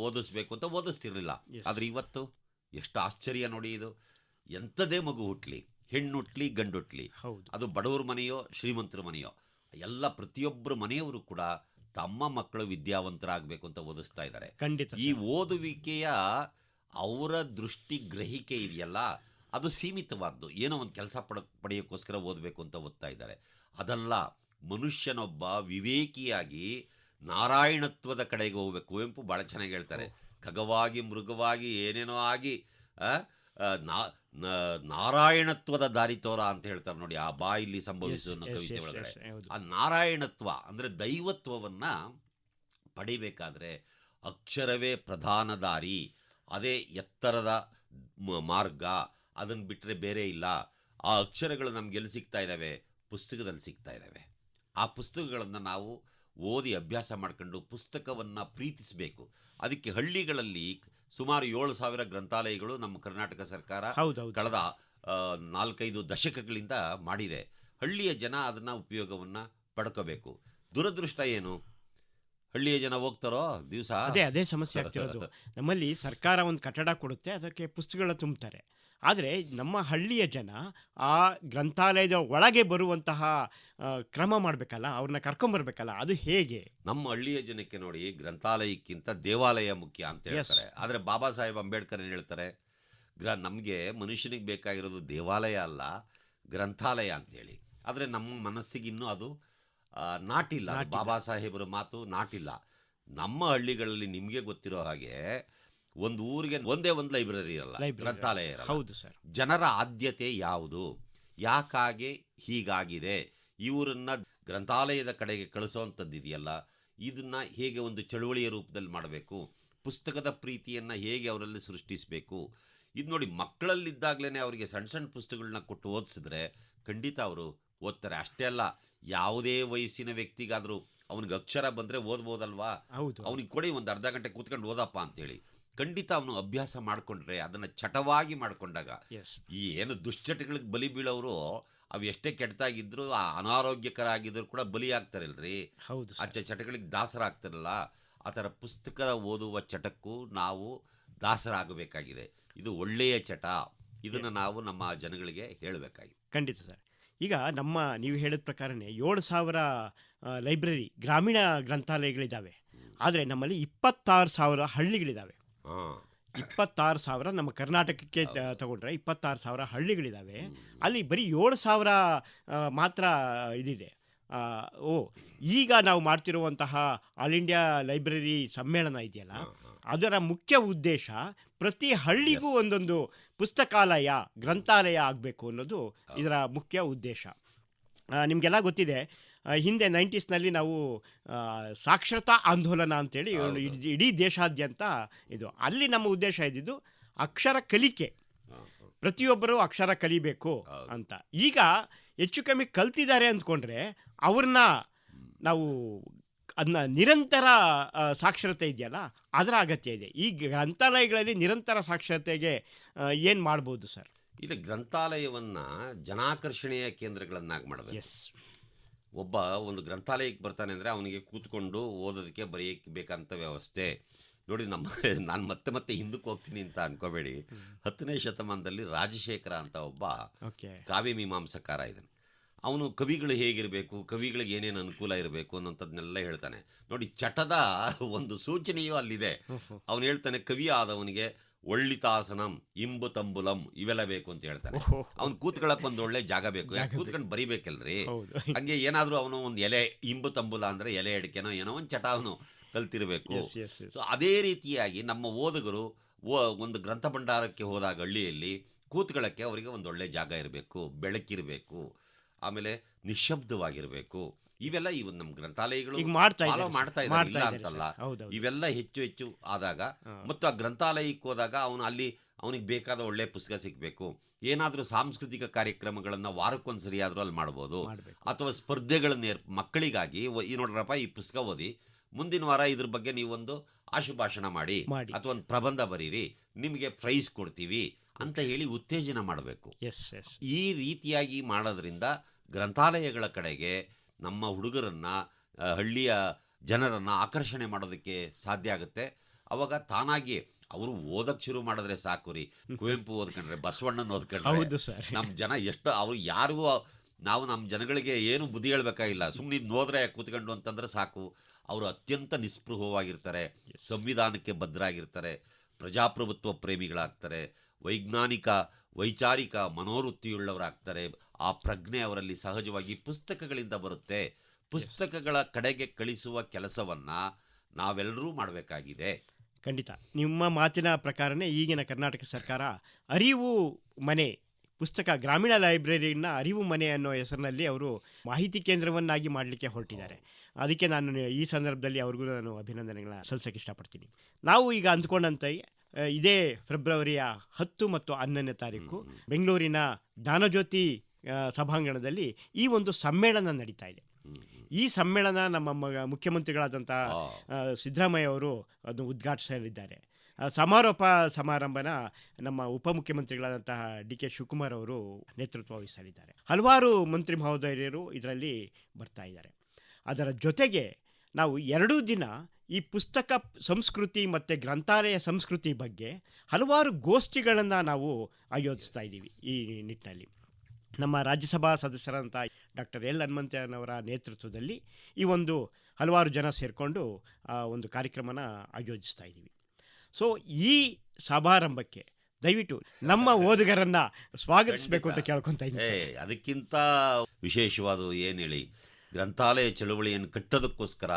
ಓದಿಸ್ಬೇಕು ಅಂತ ಓದಿಸ್ತಿರ್ಲಿಲ್ಲ. ಆದರೆ ಇವತ್ತು ಎಷ್ಟು ಆಶ್ಚರ್ಯ ನೋಡಿ. ಇದು ಎಂಥದೇ ಮಗು ಹುಟ್ಟಲಿ, ಹೆಣ್ಣು ಹುಟ್ಟಲಿ ಗಂಡು ಹುಟ್ಟಲಿ, ಅದು ಬಡವ್ರ ಮನೆಯೋ ಶ್ರೀಮಂತರ ಮನೆಯೋ, ಎಲ್ಲ ಪ್ರತಿಯೊಬ್ಬರ ಮನೆಯವರು ಕೂಡ ತಮ್ಮ ಮಕ್ಕಳು ವಿದ್ಯಾವಂತರಾಗಬೇಕು ಅಂತ ಓದಿಸ್ತಾ ಇದ್ದಾರೆ. ಈ ಓದುವಿಕೆಯ ಅವರ ದೃಷ್ಟಿ ಗ್ರಹಿಕೆ ಇದೆಯಲ್ಲ, ಅದು ಸೀಮಿತವಾದ್ದು. ಏನೋ ಒಂದು ಕೆಲಸ ಪಡೆಯೋಕ್ಕೋಸ್ಕರ ಓದಬೇಕು ಅಂತ ಓದ್ತಾ ಇದ್ದಾರೆ. ಅದಲ್ಲ, ಮನುಷ್ಯನೊಬ್ಬ ವಿವೇಕಿಯಾಗಿ ನಾರಾಯಣತ್ವದ ಕಡೆಗೆ ಹೋಗ್ಬೇಕು. ಕುವೆಂಪು ಭಾಳ ಚೆನ್ನಾಗಿ ಹೇಳ್ತಾರೆ, ಖಗವಾಗಿ ಮೃಗವಾಗಿ ಏನೇನೋ ಆಗಿ ನಾರಾಯಣತ್ವದ ದಾರಿ ತೋರ ಅಂತ ಹೇಳ್ತಾರೆ ನೋಡಿ. ಆ ಬಾಯಿಲಿ ಸಂಭವಿಸು ಅನ್ನೋ ಕವಿತೆ ಒಳಗಡೆ ಆ ನಾರಾಯಣತ್ವ ಅಂದರೆ ದೈವತ್ವವನ್ನ ಪಡಿಬೇಕಾದ್ರೆ ಅಕ್ಷರವೇ ಪ್ರಧಾನ ದಾರಿ, ಅದೇ ಎತ್ತರದ ಮಾರ್ಗ. ಅದನ್ನು ಬಿಟ್ಟರೆ ಬೇರೆ ಇಲ್ಲ. ಆ ಅಕ್ಷರಗಳು ನಮ್ಗೆ ಎಲ್ಲಿ ಸಿಗ್ತಾ ಇದ್ದಾವೆ? ಪುಸ್ತಕದಲ್ಲಿ ಸಿಗ್ತಾ ಇದ್ದಾವೆ. ಆ ಪುಸ್ತಕಗಳನ್ನು ನಾವು ಓದಿ ಅಭ್ಯಾಸ ಮಾಡ್ಕೊಂಡು ಪುಸ್ತಕವನ್ನು ಪ್ರೀತಿಸಬೇಕು. ಅದಕ್ಕೆ ಹಳ್ಳಿಗಳಲ್ಲಿ ಸುಮಾರು 7,000 ಗ್ರಂಥಾಲಯಗಳು ನಮ್ಮ ಕರ್ನಾಟಕ ಸರ್ಕಾರ ಕಳೆದ 4-5 ದಶಕಗಳಿಂದ ಮಾಡಿದೆ. ಹಳ್ಳಿಯ ಜನ ಅದನ್ನು ಉಪಯೋಗವನ್ನು ಪಡ್ಕೋಬೇಕು. ದುರದೃಷ್ಟ ಏನು, ಹಳ್ಳಿಯ ಜನ ಹೋಗ್ತಾರೋ ದಿವಸ
ಅದೇ ಸಮಸ್ಯೆ ಆಗ್ತಿರೋದು. ನಮ್ಮಲ್ಲಿ ಸರ್ಕಾರ ಒಂದು ಕಟ್ಟಡ ಕೊಡುತ್ತೆ, ಅದಕ್ಕೆ ಪುಸ್ತಕಗಳ ತುಂಬ್ತಾರೆ. ಆದರೆ ನಮ್ಮ ಹಳ್ಳಿಯ ಜನ ಆ ಗ್ರಂಥಾಲಯದ ಒಳಗೆ ಬರುವಂತಹ ಕ್ರಮ ಮಾಡಬೇಕಲ್ಲ, ಅವ್ರನ್ನ ಕರ್ಕೊಂಬರ್ಬೇಕಲ್ಲ, ಅದು ಹೇಗೆ?
ನಮ್ಮ ಹಳ್ಳಿಯ ಜನಕ್ಕೆ ನೋಡಿ, ಗ್ರಂಥಾಲಯಕ್ಕಿಂತ ದೇವಾಲಯ ಮುಖ್ಯ ಅಂತ ಹೇಳ್ತಾರೆ. ಆದರೆ ಬಾಬಾ ಸಾಹೇಬ್ ಅಂಬೇಡ್ಕರ್ ಏನು ಹೇಳ್ತಾರೆ? ನಮಗೆ ಮನುಷ್ಯನಿಗೆ ಬೇಕಾಗಿರೋದು ದೇವಾಲಯ ಅಲ್ಲ, ಗ್ರಂಥಾಲಯ ಅಂತೇಳಿ. ಆದರೆ ನಮ್ಮ ಮನಸ್ಸಿಗೆ ಇನ್ನೂ ಅದು ನಾಟಿಲ್ಲ. ಬಾಬಾ ಸಾಹೇಬರ ಮಾತು ನಾಟಿಲ್ಲ. ನಮ್ಮ ಹಳ್ಳಿಗಳಲ್ಲಿ ನಿಮಗೆ ಗೊತ್ತಿರೋ ಹಾಗೆ ಒಂದು ಊರಿಗೆ ಒಂದೇ ಒಂದು ಲೈಬ್ರರಿ ಇರಲ್ಲ, ಗ್ರಂಥಾಲಯ ಇರಲ್ಲ.
ಹೌದು ಸರ್.
ಜನರ ಆದ್ಯತೆ ಯಾವುದು, ಯಾಕಾಗೆ ಹೀಗಾಗಿದೆ, ಇವರನ್ನ ಗ್ರಂಥಾಲಯದ ಕಡೆಗೆ ಕಳಿಸೋವಂಥದ್ದು ಇದೆಯಲ್ಲ, ಇದನ್ನ ಹೇಗೆ ಒಂದು ಚಳುವಳಿಯ ರೂಪದಲ್ಲಿ ಮಾಡಬೇಕು, ಪುಸ್ತಕದ ಪ್ರೀತಿಯನ್ನು ಹೇಗೆ ಅವರಲ್ಲಿ ಸೃಷ್ಟಿಸಬೇಕು. ಇದು ನೋಡಿ, ಮಕ್ಕಳಲ್ಲಿದ್ದಾಗಲೇ ಅವರಿಗೆ ಸಣ್ಣ ಸಣ್ಣ ಪುಸ್ತಕಗಳನ್ನ ಕೊಟ್ಟು ಓದಿಸಿದ್ರೆ ಖಂಡಿತ ಅವರು ಓದ್ತಾರೆ. ಅಷ್ಟೇ ಅಲ್ಲ, ಯಾವುದೇ ವಯಸ್ಸಿನ ವ್ಯಕ್ತಿಗಾದರೂ ಅವನಿಗೆ ಅಕ್ಷರ ಬಂದರೆ ಓದ್ಬೋದಲ್ವಾ? ಅವನಿಗೆ ಕೊಡಿ, ಒಂದು ಅರ್ಧ ಗಂಟೆ ಕೂತ್ಕೊಂಡು ಓದಪ್ಪ ಅಂತೇಳಿ. ಖಂಡಿತ ಅವನು ಅಭ್ಯಾಸ ಮಾಡಿಕೊಂಡ್ರೆ, ಅದನ್ನು ಚಟವಾಗಿ ಮಾಡಿಕೊಂಡಾಗ, ಈ ಏನು ದುಶ್ಚಟಗಳಿಗೆ ಬಲಿ ಬೀಳೋರು ಅವು ಎಷ್ಟೇ ಕೆಟ್ಟದಾಗಿದ್ರು, ಅನಾರೋಗ್ಯಕರ ಆಗಿದ್ರು ಕೂಡ ಬಲಿ ಆಗ್ತಾರಲ್ರಿ. ಆ ಚಟಗಳಿಗೆ ದಾಸರಾಗ್ತಾರಲ್ಲ, ಆ ಥರ ಪುಸ್ತಕ ಓದುವ ಚಟಕ್ಕೂ ನಾವು ದಾಸರಾಗಬೇಕಾಗಿದೆ. ಇದು ಒಳ್ಳೆಯ ಚಟ. ಇದನ್ನು ನಾವು ನಮ್ಮ ಜನಗಳಿಗೆ ಹೇಳಬೇಕಾಗಿದೆ.
ಖಂಡಿತ ಸರ್. ಈಗ ನೀವು ಹೇಳಿದ ಪ್ರಕಾರನೇ 7,000 ಲೈಬ್ರರಿ ಗ್ರಾಮೀಣ ಗ್ರಂಥಾಲಯಗಳಿದ್ದಾವೆ. ಆದರೆ ನಮ್ಮಲ್ಲಿ 26,000 ಹಳ್ಳಿಗಳಿದ್ದಾವೆ. 26,000 ನಮ್ಮ ಕರ್ನಾಟಕಕ್ಕೆ ತಗೊಂಡ್ರೆ 26,000 ಹಳ್ಳಿಗಳಿದ್ದಾವೆ. ಅಲ್ಲಿ ಬರೀ 7,000 ಮಾತ್ರ ಇದಿದೆ. ಈಗ ನಾವು ಮಾಡ್ತಿರುವಂತಹ ಆಲ್ ಇಂಡಿಯಾ ಲೈಬ್ರರಿ ಸಮ್ಮೇಳನ ಇದೆಯಲ್ಲ, ಅದರ ಮುಖ್ಯ ಉದ್ದೇಶ ಪ್ರತಿ ಹಳ್ಳಿಗೂ ಒಂದೊಂದು ಪುಸ್ತಕಾಲಯ, ಗ್ರಂಥಾಲಯ ಆಗಬೇಕು ಅನ್ನೋದು ಇದರ ಮುಖ್ಯ ಉದ್ದೇಶ. ನಿಮಗೆಲ್ಲ ಗೊತ್ತಿದೆ, ಹಿಂದೆ 90ಸ್ನಲ್ಲಿ ನಾವು ಸಾಕ್ಷರತಾ ಆಂದೋಲನ ಅಂತೇಳಿ ಇಡೀ ದೇಶಾದ್ಯಂತ ಇದು. ಅಲ್ಲಿ ನಮ್ಮ ಉದ್ದೇಶ ಇದ್ದಿದ್ದು ಅಕ್ಷರ ಕಲಿಕೆ, ಪ್ರತಿಯೊಬ್ಬರು ಅಕ್ಷರ ಕಲಿಬೇಕು ಅಂತ. ಈಗ ಹೆಚ್ಚು ಕಮ್ಮಿ ಕಲ್ತಿದ್ದಾರೆ ಅಂದ್ಕೊಂಡ್ರೆ ಅವ್ರನ್ನ ನಾವು ಅದನ್ನ ನಿರಂತರ ಸಾಕ್ಷರತೆ ಇದೆಯಲ್ಲ, ಅದರ ಅಗತ್ಯ ಇದೆ. ಈ ಗ್ರಂಥಾಲಯಗಳಲ್ಲಿ ನಿರಂತರ ಸಾಕ್ಷರತೆಗೆ ಏನು ಮಾಡ್ಬೋದು ಸರ್?
ಇಲ್ಲ, ಗ್ರಂಥಾಲಯವನ್ನು ಜನಾಕರ್ಷಣೆಯ ಕೇಂದ್ರಗಳನ್ನಾಗಿ ಮಾಡಬೇಕು. ಒಬ್ಬ ಒಂದು ಗ್ರಂಥಾಲಯಕ್ಕೆ ಬರ್ತಾನೆ ಅಂದರೆ ಅವನಿಗೆ ಕೂತ್ಕೊಂಡು ಓದೋದಕ್ಕೆ ಬರೆಯೋಕ್ಕೆ ಬೇಕಂತ ವ್ಯವಸ್ಥೆ ನೋಡಿ. ನಾನು ಮತ್ತೆ ಹಿಂದಕ್ಕೆ ಹೋಗ್ತೀನಿ ಅಂತ ಅನ್ಕೋಬೇಡಿ. 10ನೇ ಶತಮಾನದಲ್ಲಿ ರಾಜಶೇಖರ ಅಂತ ಒಬ್ಬ ಕಾವ್ಯ ಮೀಮಾಂಸಕಾರ ಇದ್ದಾನೆ. ಅವನು ಕವಿಗಳು ಹೇಗಿರಬೇಕು, ಕವಿಗಳಿಗೆ ಏನೇನು ಅನುಕೂಲ ಇರಬೇಕು ಅನ್ನೋಂಥದ್ದನ್ನೆಲ್ಲ ಹೇಳ್ತಾನೆ ನೋಡಿ. ಚಟದ ಒಂದು ಸೂಚನೆಯೂ ಅಲ್ಲಿದೆ. ಅವನು ಹೇಳ್ತಾನೆ, ಕವಿ ಆದವನಿಗೆ ಒಳ್ಳಿತಾಸನಂ ಇಂಬು ತಂಬುಲಂ ಇವೆಲ್ಲ ಬೇಕು ಅಂತ ಹೇಳ್ತಾನೆ.
ಓಹೋ.
ಅವ್ನು ಕೂತ್ಕೊಳ್ಳೋಕೆ ಒಂದು ಒಳ್ಳೆ ಜಾಗ ಬೇಕು, ಯಾಕೆ
ಜಾಗ ಬೇಕು.
ಕೂತ್ಕೊಂಡು ಬರಿಬೇಕಲ್ರಿ.
ಹೌದು.
ಹಂಗೆ ಏನಾದರೂ ಅವನು ಒಂದು ಎಲೆ ಇಂಬು ತಂಬುಲ ಅಂದರೆ ಎಲೆ ಅಡಿಕೆನೋ ಏನೋ ಒಂದು ಚಟ ಅವನು ಕಲ್ತಿರಬೇಕು.
Yes, yes, yes.
ಸೊ ಅದೇ ರೀತಿಯಾಗಿ ನಮ್ಮ ಓದುಗರು ಒಂದು ಗ್ರಂಥ ಭಂಡಾರಕ್ಕೆ ಹೋದಾಗ ಹಳ್ಳಿಯಲ್ಲಿ ಕೂತ್ಕೊಳ್ಳೋಕ್ಕೆ ಅವರಿಗೆ ಒಂದು ಒಳ್ಳೆ ಜಾಗ ಇರಬೇಕು, ಬೆಳಕಿರಬೇಕು, ಆಮೇಲೆ ನಿಶ್ಶಬ್ದವಾಗಿರಬೇಕು. ಇವೆಲ್ಲ ಇವು ನಮ್ಮ ಗ್ರಂಥಾಲಯಗಳು
ಈಗ ಮಾಡ್ತಾ
ಫಾಲೋ
ಇದ್ದಾರೆ
ಮಾಡ್ತಾ
ಸರ್.
ಇದ್ದಾರೆ,
ಮಾಡ್ತಾ
ಇಲ್ಲ
ಇದ್ದಾರೆ
ಅಂತಲ್ಲ.
ಸರ್. ಹೌದೌದು.
ಇವೆಲ್ಲ ಹೆಚ್ಚು ಹೆಚ್ಚು ಆದಾಗ
ಹಾ.
ಮತ್ತು ಆ ಗ್ರಂಥಾಲಯಕ್ಕೆ ಹೋದಾಗ ಅವನು ಅಲ್ಲಿ ಅವನಿಗೆ ಬೇಕಾದ ಒಳ್ಳೆ ಪುಸ್ತಕ ಸಿಗಬೇಕು. ಏನಾದರೂ ಸಾಂಸ್ಕೃತಿಕ ಕಾರ್ಯಕ್ರಮಗಳನ್ನು ವಾರಕ್ಕೊಂದು ಸರಿಯಾದರೂ ಅಲ್ಲಿ ಮಾಡ್ಬೋದು.
ಮಾಡ್ಬೇಕು.
ಅಥವಾ ಸ್ಪರ್ಧೆಗಳನ್ನ ಮಕ್ಕಳಿಗಾಗಿ ಈ ನೋಡ್ರಪ್ಪ ಈ ಪುಸ್ತಕ ಓದಿ, ಮುಂದಿನ ವಾರ ಇದ್ರ ಬಗ್ಗೆ ನೀವೊಂದು ಆಶುಭಾಷಣ ಮಾಡಿ
ಮಾಡಿ.
ಅಥವಾ ಒಂದು ಪ್ರಬಂಧ ಬರೀರಿ, ನಿಮಗೆ ಪ್ರೈಸ್ ಕೊಡ್ತೀವಿ ಅಂತ ಹೇಳಿ ಉತ್ತೇಜನ ಮಾಡಬೇಕು.
Yes yes.
ಈ ರೀತಿಯಾಗಿ ಮಾಡೋದ್ರಿಂದ ಗ್ರಂಥಾಲಯಗಳ ಕಡೆಗೆ ನಮ್ಮ ಹುಡುಗರನ್ನು, ಹಳ್ಳಿಯ ಜನರನ್ನು ಆಕರ್ಷಣೆ ಮಾಡೋದಕ್ಕೆ ಸಾಧ್ಯ ಆಗುತ್ತೆ. ಅವಾಗ ತಾನಾಗಿ ಅವರು ಓದಕ್ಕೆ ಶುರು ಮಾಡಿದ್ರೆ ಸಾಕು ರೀ. ಕುವೆಂಪು ಓದ್ಕೊಂಡ್ರೆ, ಬಸವಣ್ಣನ ಓದ್ಕೊಂಡ್ರೆ
ಹೌದು ಸರ್.
ನಮ್ಮ ಜನ ಎಷ್ಟು ಅವ್ರು ಯಾರಿಗೂ ನಾವು ನಮ್ಮ ಜನಗಳಿಗೆ ಏನು ಬುದ್ಧಿ ಹೇಳ್ಬೇಕಾಗಿಲ್ಲ, ಸುಮ್ಮನೆ ಇದು ನೋದ್ರೆ ಕೂತ್ಕೊಂಡು ಅಂತಂದ್ರೆ ಸಾಕು. ಅವರು ಅತ್ಯಂತ ನಿಸ್ಪೃಹವಾಗಿರ್ತಾರೆ, ಸಂವಿಧಾನಕ್ಕೆ ಬದ್ಧರಾಗಿರ್ತಾರೆ, ಪ್ರಜಾಪ್ರಭುತ್ವ ಪ್ರೇಮಿಗಳಾಗ್ತಾರೆ, ವೈಚಾರಿಕ ಮನೋವೃತ್ತಿಯುಳ್ಳವರಾಗ್ತಾರೆ. ಆ ಪ್ರಜ್ಞೆ ಅವರಲ್ಲಿ ಸಹಜವಾಗಿ ಪುಸ್ತಕಗಳಿಂದ ಬರುತ್ತೆ. ಪುಸ್ತಕಗಳ ಕಡೆಗೆ ಕಳಿಸುವ ಕೆಲಸವನ್ನು ನಾವೆಲ್ಲರೂ ಮಾಡಬೇಕಾಗಿದೆ.
ಖಂಡಿತ ನಿಮ್ಮ ಮಾತಿನ ಪ್ರಕಾರನೇ ಈಗಿನ ಕರ್ನಾಟಕ ಸರ್ಕಾರ ಅರಿವು ಮನೆ ಪುಸ್ತಕ, ಗ್ರಾಮೀಣ ಲೈಬ್ರರಿನ ಅರಿವು ಮನೆ ಅನ್ನೋ ಹೆಸರಿನಲ್ಲಿ ಅವರು ಮಾಹಿತಿ ಕೇಂದ್ರವನ್ನಾಗಿ ಮಾಡಲಿಕ್ಕೆ ಹೊರಟಿದ್ದಾರೆ. ಅದಕ್ಕೆ ನಾನು ಈ ಸಂದರ್ಭದಲ್ಲಿ ಅವ್ರಿಗೂ ನಾನು ಅಭಿನಂದನೆಗಳನ್ನ ಸಲ್ಲಿಸೋಕ್ಕೆ ಇಷ್ಟಪಡ್ತೀನಿ. ನಾವು ಈಗ ಅಂದ್ಕೊಂಡಂತೆ ಇದೇ ಫೆಬ್ರವರಿಯ 10 ಮತ್ತು 11ನೇ ತಾರೀಕು ಬೆಂಗಳೂರಿನ ಜ್ಞಾನಜ್ಯೋತಿ ಸಭಾಂಗಣದಲ್ಲಿ ಈ ಒಂದು ಸಮ್ಮೇಳನ ನಡೀತಾ ಇದೆ. ಈ ಸಮ್ಮೇಳನ ನಮ್ಮ ಮುಖ್ಯಮಂತ್ರಿಗಳಾದಂಥ ಸಿದ್ದರಾಮಯ್ಯ ಅವರು ಅದನ್ನು ಉದ್ಘಾಟಿಸಲಿದ್ದಾರೆ. ಸಮಾರೋಪ ಸಮಾರಂಭನ ನಮ್ಮ ಉಪಮುಖ್ಯಮಂತ್ರಿಗಳಾದಂತಹ ಡಿ.ಕೆ. ಶಿವಕುಮಾರ್ ಅವರು ನೇತೃತ್ವ ವಹಿಸಲಿದ್ದಾರೆ. ಹಲವಾರು ಮಂತ್ರಿ ಮಹೋದಯರು ಇದರಲ್ಲಿ ಬರ್ತಾ ಇದ್ದಾರೆ. ಅದರ ಜೊತೆಗೆ ನಾವು 2 ದಿನ ಈ ಪುಸ್ತಕ ಸಂಸ್ಕೃತಿ ಮತ್ತು ಗ್ರಂಥಾಲಯ ಸಂಸ್ಕೃತಿ ಬಗ್ಗೆ ಹಲವಾರು ಗೋಷ್ಠಿಗಳನ್ನು ನಾವು ಆಯೋಜಿಸ್ತಾ ಇದ್ದೀವಿ. ಈ ನಿಟ್ಟಿನಲ್ಲಿ ನಮ್ಮ ರಾಜ್ಯಸಭಾ ಸದಸ್ಯರಂಥ ಡಾಕ್ಟರ್ ಎಲ್ ಹನುಮಂತಯ್ಯನವರ ನೇತೃತ್ವದಲ್ಲಿ ಈ ಒಂದು ಹಲವಾರು ಜನ ಸೇರಿಕೊಂಡು ಒಂದು ಕಾರ್ಯಕ್ರಮನ ಆಯೋಜಿಸ್ತಾ ಇದ್ದೀವಿ. ಸೊ ಈ ಸಮಾರಂಭಕ್ಕೆ ದಯವಿಟ್ಟು ನಮ್ಮ ಓದುಗರನ್ನು ಸ್ವಾಗತಿಸಬೇಕು ಅಂತ ಕೇಳ್ಕೊತಾ ಇದ್ದೀನಿ.
ಅದಕ್ಕಿಂತ ವಿಶೇಷವಾದ ಏನು ಹೇಳಿ, ಗ್ರಂಥಾಲಯ ಚಳುವಳಿಯನ್ನು ಕಟ್ಟೋದಕ್ಕೋಸ್ಕರ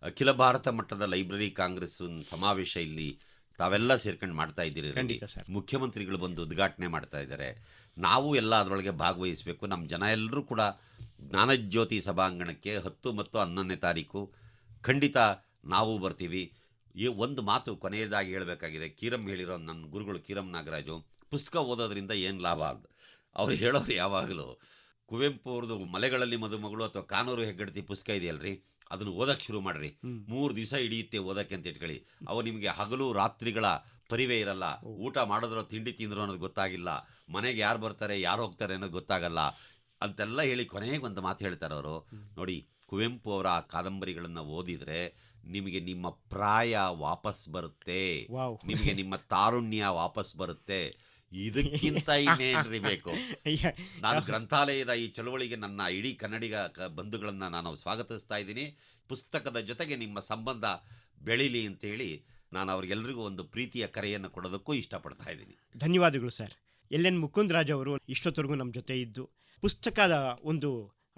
ಅಖಿಲ ಭಾರತ ಮಟ್ಟದ ಲೈಬ್ರರಿ ಕಾಂಗ್ರೆಸ್ ಸಮಾವೇಶ ಇಲ್ಲಿ ತಾವೆಲ್ಲ ಸೇರ್ಕೊಂಡು ಮಾಡ್ತಾ ಇದ್ದೀರಿ.
ಖಂಡಿತ ಸರ್.
ಮುಖ್ಯಮಂತ್ರಿಗಳು ಬಂದು ಉದ್ಘಾಟನೆ ಮಾಡ್ತಾ ಇದ್ದಾರೆ. ನಾವು ಎಲ್ಲ ಅದರೊಳಗೆ ಭಾಗವಹಿಸಬೇಕು. ನಮ್ಮ ಜನ ಎಲ್ಲರೂ ಕೂಡ ಜ್ಞಾನಜ್ಯೋತಿ ಸಭಾಂಗಣಕ್ಕೆ 10 ಮತ್ತು 11ನೇ ತಾರೀಕು ಖಂಡಿತ ನಾವು ಬರ್ತೀವಿ. ಈ ಒಂದು ಮಾತು ಕೊನೆಯದಾಗಿ ಹೇಳಬೇಕಾಗಿದೆ. ಕೀರಂ ಹೇಳಿರೋ ನನ್ನ ಗುರುಗಳು ಕೀರಂ ನಾಗರಾಜು, ಪುಸ್ತಕ ಓದೋದ್ರಿಂದ ಏನು ಲಾಭ ಅಂತ ಅವ್ರು ಹೇಳೋರು ಯಾವಾಗಲೂ. ಕುವೆಂಪು ಅವ್ರದ್ದು ಮಲೆಗಳಲ್ಲಿ ಮದುಮಗಳು ಅಥವಾ ಕಾನೂರು ಹೆಗ್ಗಡತಿ ಪುಸ್ತಕ ಇದೆಯಲ್ರಿ, ಅದನ್ನು ಓದಕ್ಕೆ ಶುರು ಮಾಡಿರಿ. 3 ದಿವಸ ಹಿಡಿಯುತ್ತೆ ಓದಕ್ಕೆ ಅಂತ ಇಟ್ಕೊಳ್ಳಿ. ಅವು ನಿಮಗೆ ಹಗಲು ರಾತ್ರಿಗಳ ಪರಿವೇ ಇರಲ್ಲ. ಊಟ ಮಾಡಿದ್ರೋ ತಿಂಡಿ ತಿಂದ್ರು ಅನ್ನೋದು ಗೊತ್ತಾಗಿಲ್ಲ, ಮನೆಗೆ ಯಾರು ಬರ್ತಾರೆ ಯಾರು ಹೋಗ್ತಾರೆ ಅನ್ನೋದು ಗೊತ್ತಾಗಲ್ಲ ಅಂತೆಲ್ಲ ಹೇಳಿ ಕೊನೆಗೆ ಒಂದು ಮಾತು ಹೇಳ್ತಾರೆ ಅವರು. ನೋಡಿ, ಕುವೆಂಪು ಅವರ ಆ ಕಾದಂಬರಿಗಳನ್ನು ಓದಿದರೆ ನಿಮಗೆ ನಿಮ್ಮ ಪ್ರಾಯ ವಾಪಸ್ ಬರುತ್ತೆ, ನಿಮಗೆ ನಿಮ್ಮ ತಾರುಣ್ಯ ವಾಪಸ್ ಬರುತ್ತೆ. ಇದಕ್ಕಿಂತ ಇನ್ನೇನ್ರಿ ಬೇಕು? ನಾನು ಗ್ರಂಥಾಲಯದ ಈ ಚಳವಳಿಗೆ ನನ್ನ ಇಡೀ ಕನ್ನಡಿಗ ಬಂಧುಗಳನ್ನು ನಾನು ಸ್ವಾಗತಿಸ್ತಾ ಇದ್ದೀನಿ. ಪುಸ್ತಕದ ಜೊತೆಗೆ ನಿಮ್ಮ ಸಂಬಂಧ ಬೆಳೀಲಿ ಅಂತೇಳಿ ನಾನು ಅವ್ರಿಗೆಲ್ಲರಿಗೂ ಒಂದು ಪ್ರೀತಿಯ ಕರೆಯನ್ನು ಕೊಡೋದಕ್ಕೂ ಇಷ್ಟಪಡ್ತಾ ಇದ್ದೀನಿ.
ಧನ್ಯವಾದಗಳು ಸರ್. ಎಲ್.ಎನ್. ಮುಕುಂದರಾಜ್ ಅವರು ಇಷ್ಟೊತ್ತರೆಗೂ ನಮ್ಮ ಜೊತೆ ಇದ್ದು ಪುಸ್ತಕದ ಒಂದು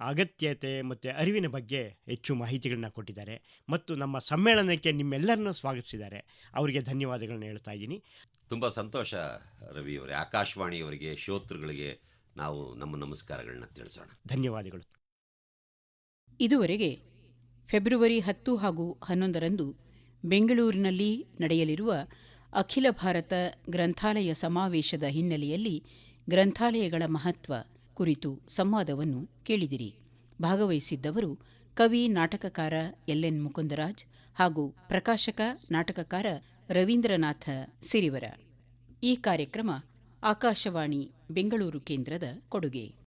ಅಗತ್ಯತೆ ಮತ್ತು ಅರಿವಿನ ಬಗ್ಗೆ ಹೆಚ್ಚು ಮಾಹಿತಿಗಳನ್ನ ಕೊಟ್ಟಿದ್ದಾರೆ ಮತ್ತು ನಮ್ಮ ಸಮ್ಮೇಳನಕ್ಕೆ ನಿಮ್ಮೆಲ್ಲರನ್ನೂ ಸ್ವಾಗತಿಸಿದ್ದಾರೆ. ಅವರಿಗೆ ಧನ್ಯವಾದಗಳನ್ನ ಹೇಳ್ತಾ ಇದ್ದೀನಿ.
ತುಂಬ ಸಂತೋಷ ರವಿಯವರೇ. ಆಕಾಶವಾಣಿಯವರಿಗೆ, ಶ್ರೋತೃಗಳಿಗೆ ನಾವು ನಮ್ಮ ನಮಸ್ಕಾರಗಳನ್ನ ತಿಳಿಸೋಣ.
ಧನ್ಯವಾದಗಳು.
ಇದುವರೆಗೆ ಫೆಬ್ರವರಿ 10 ಹಾಗೂ 11ರಂದು ಬೆಂಗಳೂರಿನಲ್ಲಿ ನಡೆಯಲಿರುವ ಅಖಿಲ ಭಾರತ ಗ್ರಂಥಾಲಯ ಸಮಾವೇಶದ ಹಿನ್ನೆಲೆಯಲ್ಲಿ ಗ್ರಂಥಾಲಯಗಳ ಮಹತ್ವ ಕುರಿತು ಸಂವಾದವನ್ನು ಕೇಳಿದಿರಿ. ಭಾಗವಹಿಸಿದ್ದವರು ಕವಿ, ನಾಟಕಕಾರ ಎಲ್.ಎನ್. ಮುಕುಂದರಾಜ್ ಹಾಗೂ ಪ್ರಕಾಶಕ, ನಾಟಕಕಾರ ರವೀಂದ್ರನಾಥ ಸಿರಿವರ. ಈ ಕಾರ್ಯಕ್ರಮ ಆಕಾಶವಾಣಿ ಬೆಂಗಳೂರು ಕೇಂದ್ರದ ಕೊಡುಗೆ.